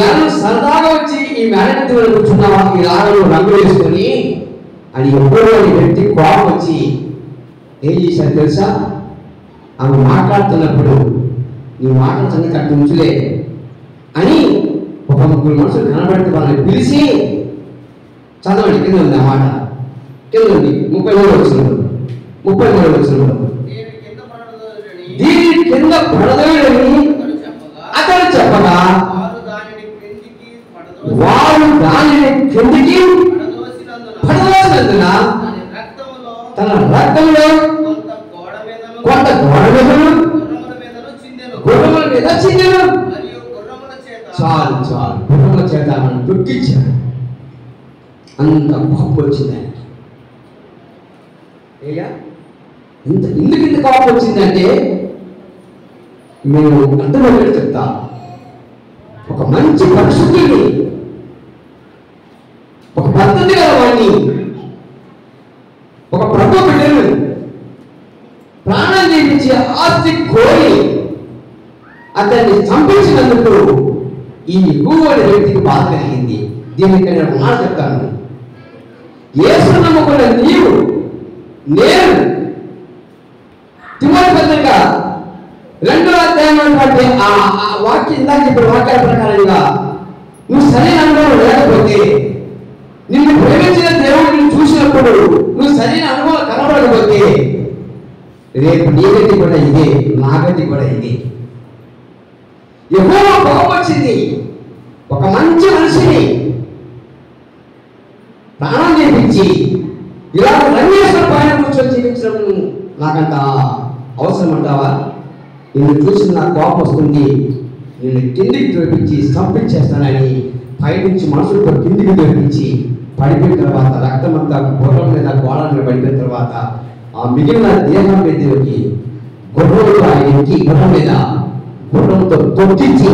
ఎవరు సరదాగా వచ్చి ఈ మేడగది వల్ల కూర్చున్న వాళ్ళకి రాగలు రంగు వేసుకొని అని ఎప్పుడో వ్యక్తి కోపం వచ్చి ఏం చేశారు తెలుసా? ఆమె మాట్లాడుతున్నప్పుడు నీ మాటలు సంగతి అట్టు ఉంచులే అని ఒక ముగ్గురు మనుషులు కనబడితే వాళ్ళని పిలిచి చదవండి. కింద ఉంది ఆ మాట, కింద ఉంది 33వ వచనంలో. దీని కింద పడదోడని అతడు చెప్పగా వారు దానిని క్రిందికి పడదోసినందున తన రక్తంలో కొంత గోడ మీదను గుర్రముల మీద చిందెను. చాలు గుర్రముల చేత మనం దుఃఖించాడు. అంత కోపం వచ్చింది ఆయనకి. ఎందుకు ఇంత కోపం వచ్చిందంటే మేము అర్థమయ్యేట్టు చెప్తా. ఒక మంచి పరిశుద్ధిని, ఒక పద్ధతి గల వాడిని, ఒక ప్రభు బిడ్డను ప్రాణం జీవించి ఆస్తి కోరి అతన్ని చంపించినందుకు ఈ యెహోవా అనే వ్యక్తికి బాధ కలిగింది. దీనికి నేను ఒక మాట చెప్తాను. యేసు నమ్ముకున్న నీవు, నేను తిమోతి పత్రిక 2వ అధ్యాయమైనటువంటి ఆ వాక్యం ఇందాక చెప్పిన వాక్యాల ప్రకారంగా నువ్వు సరైన అనుభవం లేకపోతే, నిన్ను ప్రేమించిన దేవుడు నిన్ను చూసినప్పుడు నువ్వు సరైన అనుభవం కనబడకపోతే, రేపు నీ గతి కూడా ఇదే, నా గతి కూడా ఇదే. యెహోవా కోపం వచ్చింది. ఒక మంచి మనిషిని ప్రాణం చేయించి ఇలా రంగేశ్వర పైన కూర్చొని జీవించడం నాకంత అవసరం అంటావా? నిన్ను చూసి నాకు కోపం వస్తుంది, నిన్ను కిందికి తోపించి చంపించేస్తానని పైనుంచి మనుషులతో కిందికి తోపించి పడిపోయిన తర్వాత రక్తమంతా గుర్రం మీద గోడల మీద పడిపోయిన తర్వాత ఆ మిగిలిన దేహం మీదకి గుర్రంతో ఆయన ఎక్కి గుర్రం మీద గుర్రంతో తొక్కించి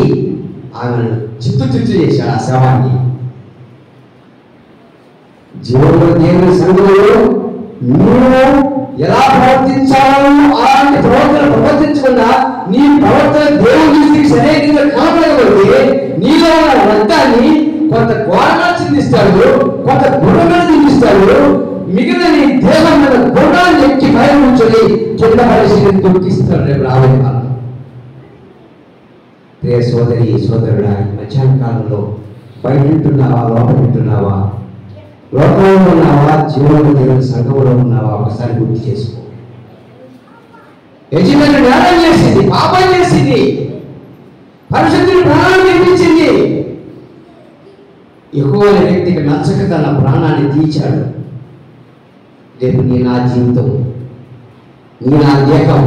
ఆమెను చిత్తు చేశాడు ఆ శవాన్ని. జీవన దేవుని సంఘంలో నువ్వు ఎలా ప్రవర్తించాలో అలాంటి ప్రవర్తించకుండా నీ ప్రవర్తన దేవుని దృష్టికి సరైనగా కనపడకపోతే నీలో ఉన్న రక్తాన్ని కొంత గోడగా చిందిస్తాడు, కొంత గుర్రంగా చిందిస్తాడు, మిగిలిన నీ దేహం మీద గుర్రాన్ని ఎక్కి పైన కూర్చొని కింద పరిశీలన తొక్కిస్తాడు రేపు రాబోయే కాలం. ప్రియ సోదరి సోదరుడా, మధ్యాహ్న కాలంలో బయట వింటున్నావా, లోపల వింటున్నావా, లోకంలో ఉన్నావా, జీవన దేవుని సంఘంలో ఉన్నావా, ఒకసారి గుర్తు చేసుకో. యజమాని నేరం చేసింది, పాపం చేసింది, పరిశుద్ధిని ప్రాణాన్ని నిర్మించింది. యెహోవా అనే వ్యక్తికి నచ్చక తన ప్రాణాన్ని తీర్చాడు. రేపు నీ నా జీవితం, నీ నా దేహం,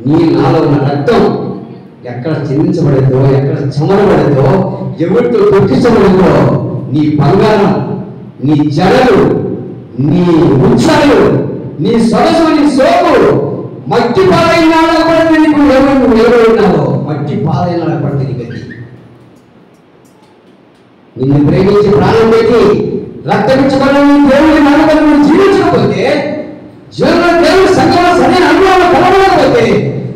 నీ నాలో ఉన్న రక్తం ఎక్కడ చెల్లించబడేదో, ఎక్కడ చెమరబడేదో, ఎవరితో తొక్కించబడిందో, నీ బంగారం, నీ జడలు, నీ ముత్యాలు, నీ సొగసు, నీ సోపు మట్టి పాలైన పడితే నీకు ఎవరున్నావో మట్టి పాలైన పడితే నీకు అది. నిన్ను ప్రేమించి ప్రాణం పెట్టి రక్తమించబడిన దేవుని నమ్మకం జీవించకపోతే, జీవన దేవుని సంఘంలో సరైన అనుభవం కలగకపోతే,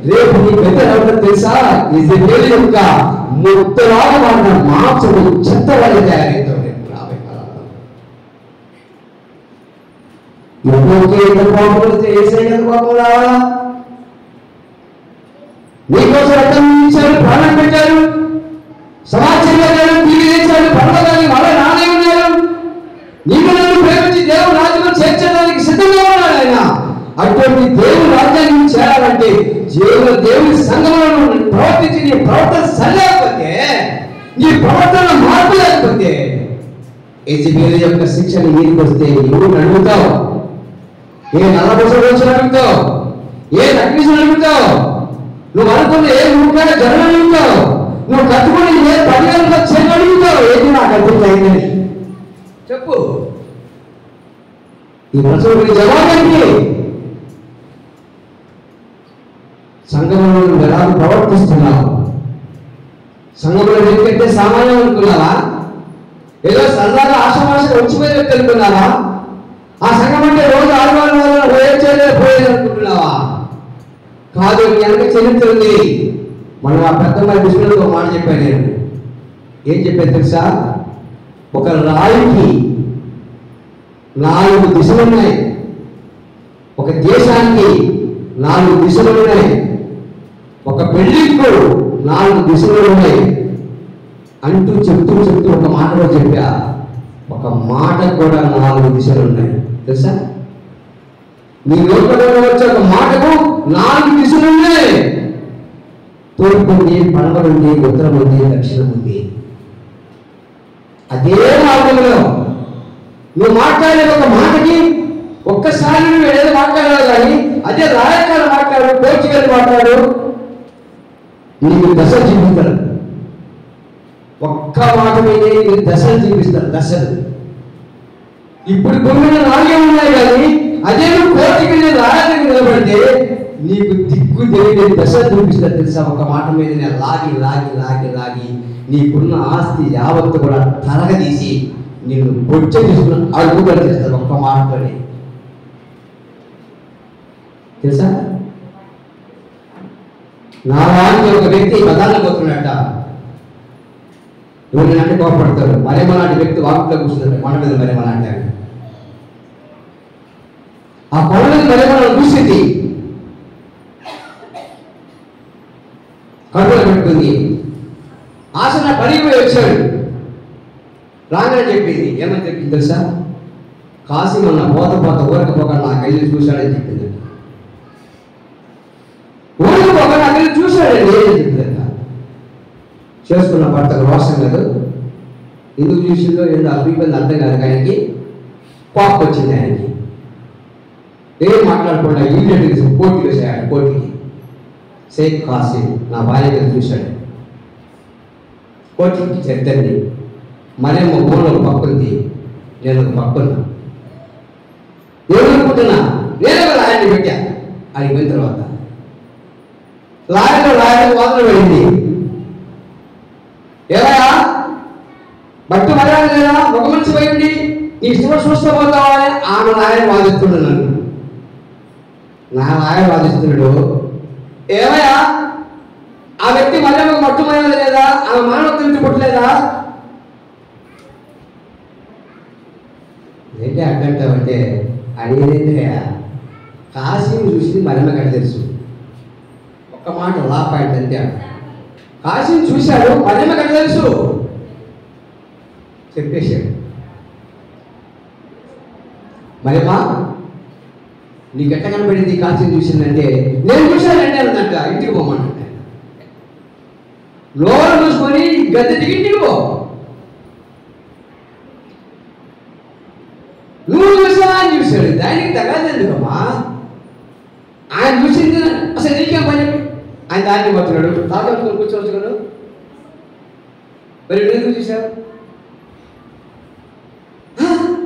రేపు నీ పెద్ద ఎవరు తెలుసా? ఇజ్రాయేలు యొక్క ముద్దలాగా మారిన మాంసము చెత్తవలె తయారవుతావు రేపు రాబోయే కాలంలో. ఎవరికి ఎంత కోపం వస్తే ఏసైనా కోపం రావాలా? నీకోసం రక్తం ఇచ్చారు, ప్రాణం పెట్టారు, సమాచారం తీర్చారు, పర్వతాన్ని వాళ్ళ నానే ఉన్నారు. నీకు నన్ను ప్రేమించి దేవుడు రాజ్యంలో చేర్చడానికి సిద్ధంగా ఉన్నాడు ఆయన. అటువంటి దేవుని రాజ్యాన్ని చేరాలంటే దేవుని సంఘంలో ప్రవర్తించి నీ ప్రవర్తన సరిలేకపోతే, నీ ప్రవర్తన మార్పు లేకపోతే, యెజబెలు యొక్క శిక్షణ నీకు వస్తే ఎవరు అడుగుతావు? ఏ నల్లబొసలు అడుగుతావు? ఏ నగ్నిసులు అడుగుతావు? నువ్వు అనుకున్న ఏ ముఖ్యమైన జనం అడుగుతావు? నువ్వు కట్టుకుని ఏ 10,000 లక్షలు అడుగుతావు? ఏది నాకు అర్థమైందని చెప్పు. ఈ ప్రశ్నకి జవాబు సంఘంలో నువ్వు ఎలా ప్రవర్తిస్తున్నావు? సంఘంలో ఎందుకంటే సామాన్యం అనుకున్నావా? ఏదో సరదాగా ఆశామాషగా వచ్చిపోయి అనుకున్నావా? ఆ సంఘం అంటే రోజు ఆదివారం పోయేది అనుకుంటున్నావా? కాదు, నీ వెనక చరిత్ర ఉంది. మనం ఆ పెద్దమ్మాయి విషయంలో ఒక మాట చెప్పాను నేను. ఏం చెప్పాను తెలుసా? ఒక రాయికి 4 దిశలు ఉన్నాయి, ఒక దేశానికి 4 దిశలు ఉన్నాయి, ఒక బిల్డింగ్కు 4 దిశలు ఉన్నాయి అంటూ చెప్తూ ఒక మాటలో చెప్పా. ఒక మాటకు కూడా 4 దిశలు ఉన్నాయి తెలుసా? నీ లోపల వచ్చే ఒక మాటకు 4 దిశలు ఉన్నాయి. తూర్పు ఉంది, పడమర ఉంది, ఉత్తరం ఉంది, దక్షిణం ఉంది. అదే మార్గంలో నువ్వు మాట్లాడే ఒక మాటకి ఒక్కసారి నువ్వు ఏదో మాట్లాడాలి, కానీ అదే రాయకాల మాట్లాడు, పోర్చుగల్ మాట్లాడు, నీకు దశలు చూపిస్తాడు. ఒక్క మాట మీదే నీకు దశలు చూపిస్తాడు. దశలు ఇప్పుడు 9 నాలుగే ఉన్నాయి, కానీ అదే నువ్వు పోర్చుగల్ రాయకాల నిలబడితే నీకు దిక్కు తెలియని దశ చూపిస్తుంది తెలుసా. ఒక మాట మీద నేను లాగి లాగి లాగి లాగి నీకున్న ఆస్తి యావత్తు కూడా తరగదీసి నిన్ను బొచ్చ తీసుకున్న అడుగుగా చేస్తారు ఒక్క మాటతోనే తెలుసా. నా లాంటి ఒక వ్యక్తి బదాన్ని పోతున్నట్ట, ఎవరినంటే కోపడతాడు. మరేమో లాంటి వ్యక్తి వాకులో కూర్చున్నాడు కొండ మీద. మరేమో లాంటి ఆ కొండ మీద మరేమో కూర్చుంది, కడుపులో పెట్టుకుంది. ఆసన పడిపోయి వచ్చాడు. రాగానే చెప్పింది, ఏమని చెప్పింది తెలుసా, కాశీ మొన్న పోత పోత ఊరకపోక నా కళ్ళు చూశాడని చెప్పింది. ఊరకపోక నా కళ్ళు చూశాడండి అని చెప్పిందట. చేసుకున్న భర్తకు రోషం కాదు, ఎందుకు చూసిందో ఏదో అభిప్రాయం అర్థం కాదు. ఆయనకి కోపం వచ్చింది. ఆయనకి ఏం మాట్లాడకుండా ఇమీడియట్గా కోర్టుకి వచ్చాడు. కోర్టుకి షేక్ కాసిం నా భార్య మీద చూశాడు. కోర్టుకి చెప్తాండి, మరేమో ఫోన్లో పక్కుంది, నేను పక్కున్నా. ఏమనుకుంటున్నా, నేను లాయర్ని పెట్టా. అది పోయిన తర్వాత లాయర్ వాదన పడింది. ఏవయా బట్టు మర్యాద లేదా, ఒక మనిషి పోయింది, నీ ఇష్టం చూస్తూ పోతావా అని ఆమె లాయర్ వాదిస్తున్నాడు. నన్ను నా లాయర్ వాదిస్తున్నాడు, ఏవయా ఆ వ్యక్తి మర్యాద మట్టు మర్యాద లేదా, ఆమె మానవత్వం పుట్టలేదా. ఏంటి అడ్డంటావంటే అడిగేదేంటే కాశీని చూసింది మరమ్మ గడ్డ తెలుసు. ఒక్క మాట లా పాయింట్ అంతే. కాశీని చూశాడు, మరమ్మ గడ్డ తెలుసు చెప్పేశాడు. మరేమా నీకు ఎట్ట కనపడింది కాశీని చూసిందంటే, నేను చూశానంటే అన్నట్ట. ఇంటికి పోమంట. లోపల చూసుకొని గద్దె దిగి ఇంటికి పో. నువ్వు చూసావా అని చూశాడు. దానికి తగ్గదు ఎందుకమ్మా, ఆయన చూసింది అసలు నీకేం పని. ఆయన దాన్ని పోతున్నాడు, తాగొచ్చుకొని కూర్చోవచ్చుకోడు. మరి ఎందుకు చూశావు,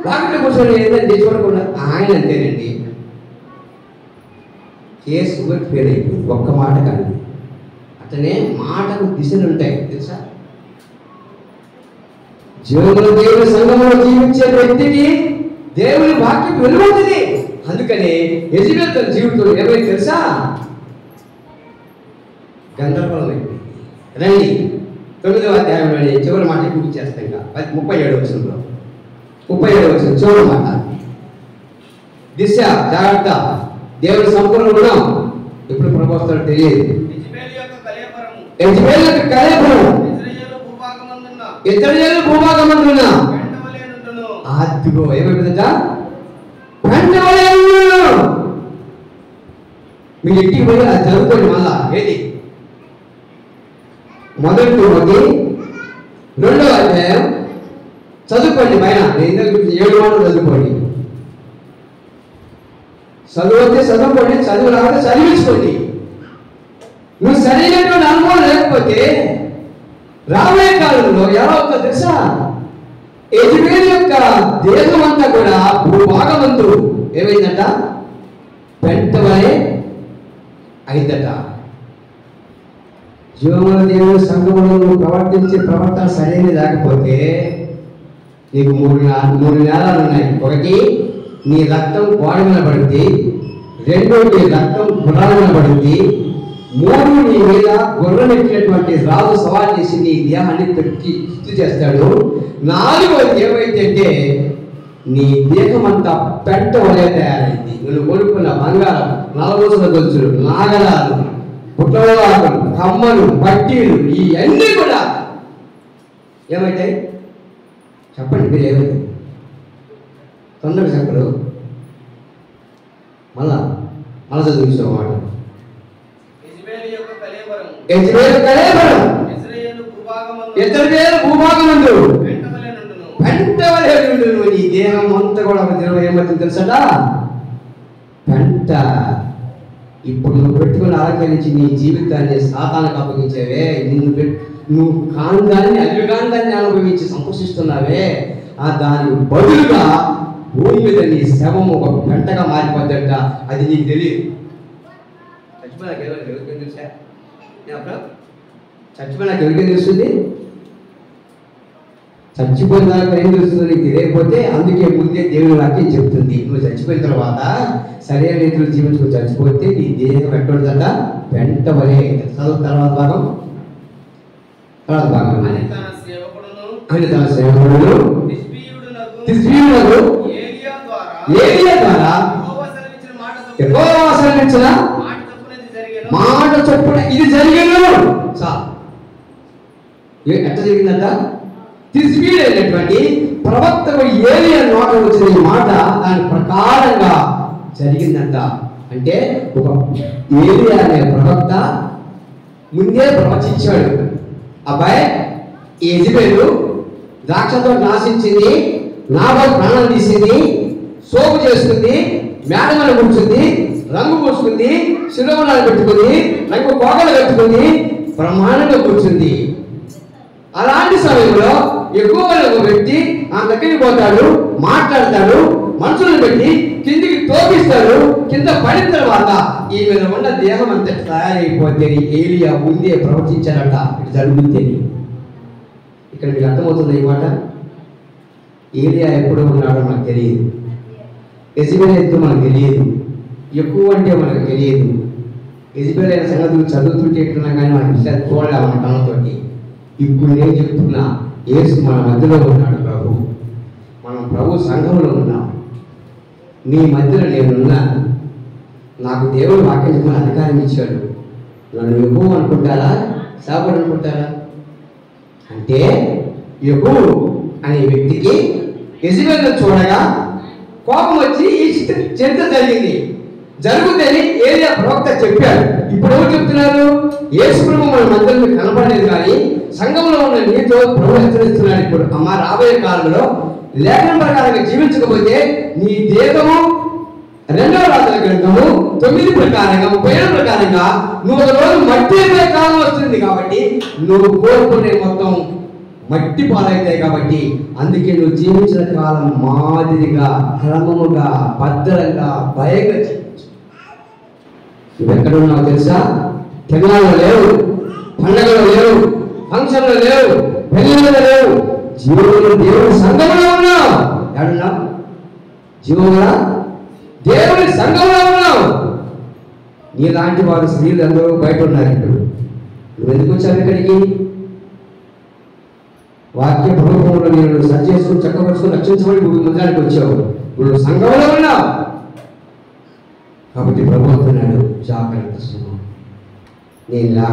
వాకిట్లో కూర్చొని ఏదంటే చూడకుండా. ఆయన అంతేనండి, కేసు ఫెయిల్ అయిపోయింది. ఒక్క మాట కానీ అతనే మాటకు దిశలు ఉంటాయి తెలుసా. జీవములు దేవుని సంఘంలో జీవించే వ్యక్తికి దేవుని వాక్యం వెలువడుతుంది. అందుకని యెజబెల్ తన జీవితంలో ఏమైంది తెలుసా, గందరగోళం అయిపోయింది. రండి 9వ అధ్యాయంలోని చివరి మాట పూర్తి చేస్తాం. ఇంకా 37వ వచనంలో 37వ వచనం చివరి మాట. దిశ జాగ్రత్త, దేవుని సంపూర్ణ గుణం ఎప్పుడు ప్రభుత్వం తెలియదు. యెజబెల్ యొక్క కళేబరం ఇశ్రాయేలు భూభాగమందున ఆదిగో ఏమైపోతుందట, మీరు ఇంటికి పోయి అది చదువుకోండి. మళ్ళా ఏది మొదటి 2వ అధ్యాయం చదువుకోండి. పైన 7 మాటలు చదువుకోండి. చదువు వస్తే చదువుకోండి, చదువు రాకపోతే చదివించుకోండి. నువ్వు సరైనటువంటి అనుభవం లేకపోతే రాబోయే కాలంలో ఎలా అవుతుందో తెలుసా, యెజబెల్ యొక్క దేశం అంతా కూడా భూభాగమందు ఏమైందట, పెంట వలె అయిందట. జీవముల దేవుని సంఘములో నువ్వు ప్రవర్తించే ప్రవర్తన సరైనది లేకపోతే నీకు మూడు నేరాలు ఉన్నాయి. ఒకటి, నీ రక్తం గోడ మీద పడుద్ది. 2, నీ రక్తం గుర్రాల మీద పడుద్ది. 3, నీ మీద గుర్రం ఎక్కినటువంటి రాజు సవాల్ చేసి నీ దేహాన్ని పెట్టి స్థితి చేస్తాడు. 4వది ఏమైందంటే నీ దేహం అంతా పెంట వలె తయారైంది. నువ్వు కొనుక్కున్న బంగారం, 40 గొలుసులు, నాగరాలు, పుట్టవాళ్ళు, కమ్మలు, పట్టీలు ఇవన్నీ కూడా ఏమైతాయి చెప్పండి. మీరు ఏమైతే తొందరగా చెప్పరు. మళ్ళా చదివించామాట. యెజబెల్ కళేబరం ఇశ్రాయేలు భూభాగమందు పెంట వలె నుండును. నీ దేహం అంతా కూడా ఏమవుతుంది తెలుసట, పెంట. ఇప్పుడు నువ్వు పెట్టుకున్న ఆరోగ్యానికి నీ జీవితాన్ని సాతానికి అప్పగించేవే, నువ్వు కాందాన్ని అభిగాంధాన్ని అనుభవించి సంతోషిస్తున్నావే, దానికి బదులుగా భూమి మీద నీ శవము ఒక గంటగా మారిపోద్దట. అది నీకు తెలియదు. చచ్చిపోయినాక ఎవరికి తెలుసా? చచ్చిపోయినాక ఎవరికి తెలుస్తుంది? చచ్చిపోయినాక ఏం తెలుస్తుందో నీకు తెలియకపోతే అందుకే ముందే దేవుని వాక్యం చెప్తుంది. నువ్వు చచ్చిపోయిన తర్వాత సరైన రీతిలో జీవించుకుని చచ్చిపోతే నీ దేహం ఎక్కడుందట? వెంట వరే. చదువు తర్వాత భాగం అని తన సేవకుడును ఏలియా ద్వారా యెహోవా సెలవిచ్చిన మాట చొప్పున ఇది జరిగింది. ఎట్లా జరిగిందంట? తిస్బీయుడు అయినటువంటి ప్రవక్తకు ఏలియా నోట వచ్చిన ఈ మాట దాని ప్రకారంగా జరిగిందంట. అంటే ఒక ఏలియా అనే ప్రవక్త ముందే ప్రవచించాడు. అబ్బాయి, యెజెబెలు ద్రాక్షతో నాశించింది, నాబాలు ప్రాణం తీసింది, సోపు చేస్తుంది, మేడ మీద కూర్చుంది, రంగు పూసుకుంది, శిరోమణాలు పెట్టుకుంది, రంగు కోకలు కట్టుకుంది, బ్రహ్మాండంగా కూర్చుంది. అలాంటి సమయంలో ఎక్కువ వ్యక్తి ఆ దగ్గరికి పోతాడు, మాట్లాడతాడు, మనుషులను పెట్టి కిందికి తోపిస్తాడు. కింద పడిన తర్వాత ఈ మీద ఉన్న దేహం అంతా తయారైపోతే ఏలియా ముందే ప్రవచించాడట ఇటు జరుగుతుంది. ఇక్కడ మీకు అర్థమవుతుంది ఈ మాట. ఏలియా ఎప్పుడు ఉన్నాడో మనకు తెలియదు, యెజెబెలు ఎత్తు మనకు తెలియదు, ఎక్కువ అంటే మనకు తెలియదు. యెజెబెలు అయిన సంగతులు చదువుతుంటే ఎట్లున్నా కానీ మనకి చూడలే మన కళ్ళతోటి. ఇప్పుడు నేను చెప్తున్నా, యేసు మన మధ్యలో ఉన్నాడు. ప్రభు, మనం ప్రభు సంఘంలో ఉన్నాం. మీ మధ్యలో నేనున్నాను. నాకు దేవుడు వాక్యం చెప్పిన అధికారం ఇచ్చాడు. నన్ను యెహోవా అనుకుంటారా, సేవకుడు అనుకుంటారా? అంటే యెహోవా అనే వ్యక్తికి యెజెబెలు చూడగా కోపం వచ్చి ఈ చరిత్ర జరిగింది. జరుగుతుందని ఏలియా ప్రవక్త చెప్పాడు. ఇప్పుడు ఎవరు చెప్తున్నారు? యేసు ప్రభు మన మధ్యలో కనపడలేదు, కానీ సంఘంలో ఉన్న నీతో ప్రభు హెచ్చరిస్తున్నాడు. ఇప్పుడు అమ్మ, రాబోయే కాలంలో లేఖనం ప్రకారంగా జీవించకపోతే నీ దేహము 2వ రాజుల గ్రంథము 9 ప్రకారంగా 37 ప్రకారంగా నువ్వు ఒక రోజు మట్టి అయిపోయే కాలం వస్తుంది. కాబట్టి నువ్వు కోరుకునే మొత్తం మట్టి పాలవుతాయి. కాబట్టి అందుకే నువ్వు జీవించిన కాలం మాదిరిగా, క్రమముగా, భద్రంగా, భయంగా జీవించు. నువ్వు ఎక్కడ ఉన్నావు తెలుసా? తెలంగాణలో లేవు, పండగలో లేవు, ఫంక్షన్లో లేవు, పెళ్ళిళ్ళలో లేవు. జీవులు దేవుని సంఘంలో ఉన్నావు. ఎక్కడున్నావు? జీవుగా దేవుని సంఘంలో ఉన్నావు. నీలాంటి వారు స్త్రీలు అందరూ బయట ఉన్నారు. ఇప్పుడు నువ్వు ఎందుకు వచ్చావు ఇక్కడికి? వాక్య ప్రభుత్వంలో నేను సరి చేసుకుని చక్కపరుచుకుని రక్షించబడి మందిరానికి వచ్చావు. ఇప్పుడు సంఘంలో ఉన్నావు. కాబట్టి ప్రభు అంటున్నాడు, జాగ్రత్త సుమా. నేను నా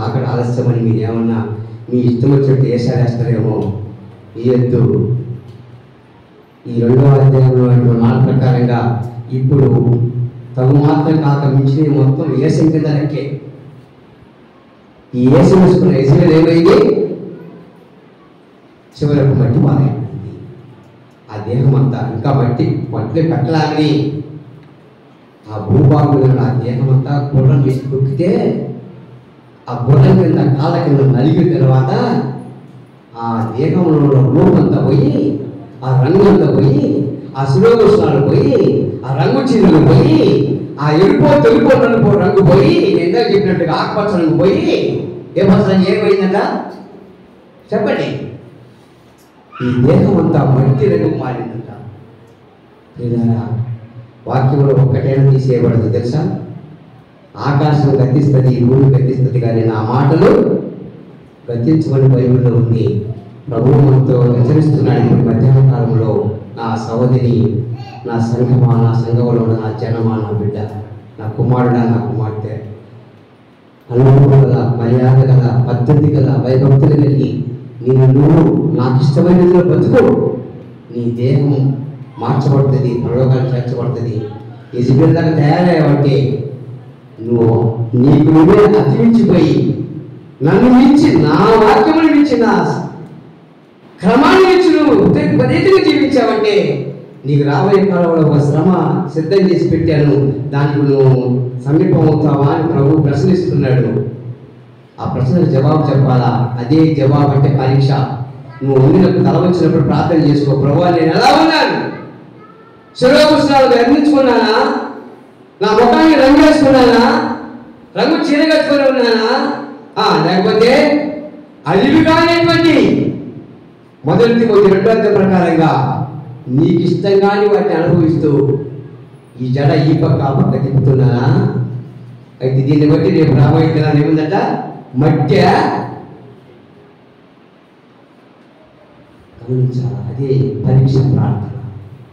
రాకడ ఆలస్యమని మీరు ఏమన్నా మీ ఇష్టం వచ్చినట్టు వేసారేస్తారేమో. ఈ ఎద్దు ఈ 2వ అధ్యాయంలో 4 ప్రకారంగా ఇప్పుడు తగు మాత్రం కాక మించిన మొత్తం ఏసం కింద లెక్కే. ఈ ఏసం వేసుకున్న యెజెబెలు ఏమైంది? చివరకు మట్టి పాలైపోయింది. ఆ దేహం అంతా ఇంకా మట్టిలో పెట్టలాగని ఆ భూభాగంలో ఆ దేహం అంతా గుర్రం వేసి తొక్కితే ఆ గుర్రం కింద కాళ్ళ కింద నలిగిన తర్వాత ఆ దేహంలో రూపంతా పోయి, ఆ రంగు అంతా పోయి, ఆ శిరోభూషణాలు పోయి, ఆ రంగు చీరలు పోయి, ఆ తెలుపు నలుపు రంగు పోయి, నేను చెప్పినట్టుగా ఆకుపచ్చ రంగు పోయి, ఏ పచ్చ రంగు ఏమైందంట చెప్పండి? ఈ దేహం అంతా మట్టి రంగు మారిందంట. వాక్యంలో ఒక్కటైనా తీసేయబడదు తెలుసా? ఆకాశం గతిస్తుంది, భూమి గతిస్తుంది, కానీ నా మాటలు గతించమని బైబిల్లో ఉంది. ప్రభువు మనతో హెచ్చరిస్తున్నాడు. ఇప్పుడు మధ్యాహ్న కాలంలో నా సహోదరి, నా సంఘమా, నా సంఘంలో ఉన్న నా జనమా, నా బిడ్డ, నా కుమారుడా, నా కుమార్తె, అనుభవం గల, మర్యాద గల, పద్ధతి గల, భయభక్తులు కలిగి నువ్వు నాకు ఇష్టమైనదిలో బతుకు. నీ దేహం మార్చబడుతుంది, ప్రలోకాలు చేర్చబడుతుంది. యెజెబెలులాగా తయారయ్యావంటే నీకు నువ్వే అతిమించిపోయి నన్ను మించి, నా వాక్యమును మించి, నా క్రమాన్ని మించి నువ్వు పదేటిగా జీవించావంటే నీకు రాబోయే కాలంలో ఒక శ్రమ సిద్ధం చేసి పెట్టాను. దానికి నువ్వు సమీపం అవుతావా అని ప్రభు ప్రశ్నిస్తున్నాడు. ఆ ప్రశ్నకు జవాబు చెప్పాలా? అదే జవాబు అంటే పరీక్ష. నువ్వు వండినప్పుడు తల వచ్చినప్పుడు ప్రార్థన చేసుకో, ప్రభువా నేను ఎలా ఉన్నాను, శిరోపుష్పాలు ధరించుకున్నానా, నా ముఖానికి రంగు వేసుకున్నానా, రంగు చీర కట్టుకొని ఉన్నానా, లేకపోతే అలివి కానిటువంటి మొదటి తిమోతి 2 ప్రకారంగా నీకు ఇష్టంగాని వాటిని అనుభవిస్తూ ఈ జడ ఈ పక్క ఆ పక్క తిప్పుతున్నానా? అయితే దీన్ని బట్టి రేపు రాబోయే దినాన్ని ఏముందట, మధ్య గమనించాలి. అదే పరీక్ష ప్రార్థన,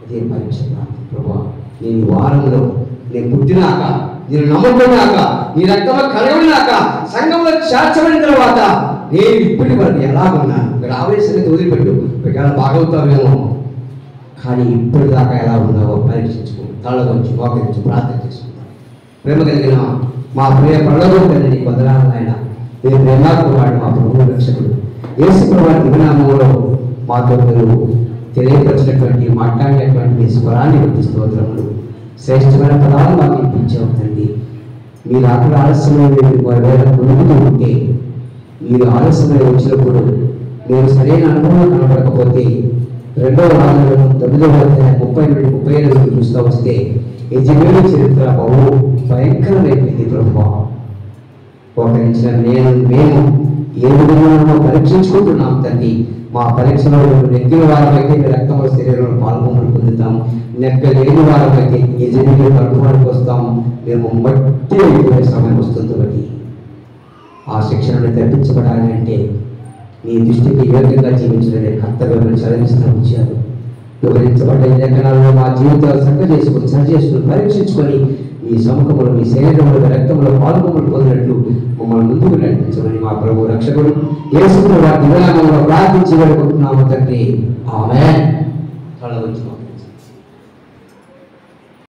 అదే పరీక్ష ప్రార్థన. ప్రభా, నేను వారంలో నేను పుట్టినాక, నేను నమ్ముకున్నాక, నీ రక్తంలో కలగడినాక, సంఘంలో చేర్చబడిన తర్వాత నేను ఇప్పటి వరకు ఎలా ఉన్నాను? ఇక్కడ ఆవేశాన్ని వదిలిపెట్టు, ఇక్కడ బాగవుతావేమో, కానీ ఇప్పటిదాకా ఎలా ఉన్నావో పరీక్షించుకో. తల వచ్చి మోకరించి ప్రార్థన చేసుకుంటాను. ప్రేమ కలిగిన మా ప్రియ పరలోకపు తండ్రి, నీకు వందనాలు నాయన. మీరు ప్రేమాకువాడు, మా ప్రభువు రక్షకుడు యేసు ప్రభువు దివ్యనామములో మాతో మీరు తెలియపరిచినటువంటి మాట్లాడినటువంటి మీ స్వరాన్ని బట్టి స్తోత్రములు. శ్రేష్టమైన పదాలు మాకు ఇప్పించావు తండ్రి. మీరు అక్కడ ఆలస్యమై వేళ కొనుగుతూ ఉంటే, మీరు ఆలస్యమై వచ్చినప్పుడు మీరు సరైన అనుభవం కనపడకపోతే 2వ రాజులను 9వ అధ్యాయం 30 నుండి 35 చూస్తూ వస్తే యెజెబెలు చరిత్ర బహు భయంకరమైపోయింది. ప్రభువా, ఒకరించిన మేము ఏ విధంగా పరీక్షించుకుంటున్నాం తండ్రి. మా పరీక్షలో నెగ్గిన వారమైతే మీ రక్తంలో శరీరంలో పాల్గొమని పొందుతాం, నెగ్గలేని వారమైతే యెజెబెలు అనుభవానికి వస్తాం. మేము మట్టి అయిపోయే సమయం వస్తుంది. బట్టి ఆ శిక్షణను తప్పించబడాలి అంటే నీ దృష్టికి యోగ్యంగా జీవించలేని కర్తవ్యాన్ని చదివిస్తూ వచ్చారు. వివరించబడ్డ లేఖనాలను మా జీవితాలు చక్క చేసుకుని సరి చేసుకుని పరీక్షించుకొని మీ సముఖములు, మీ శరీరంలో, రక్తంలో పాల్గొమలు పొందినట్లు మమ్మల్ని ముందుకు నడిపించమని మా ప్రభు రక్షకుడు యేసు ప్రభువు దివ్యనామములో ప్రార్థించి వేడుకుంటున్నాము తండ్రి. ఆమేన్.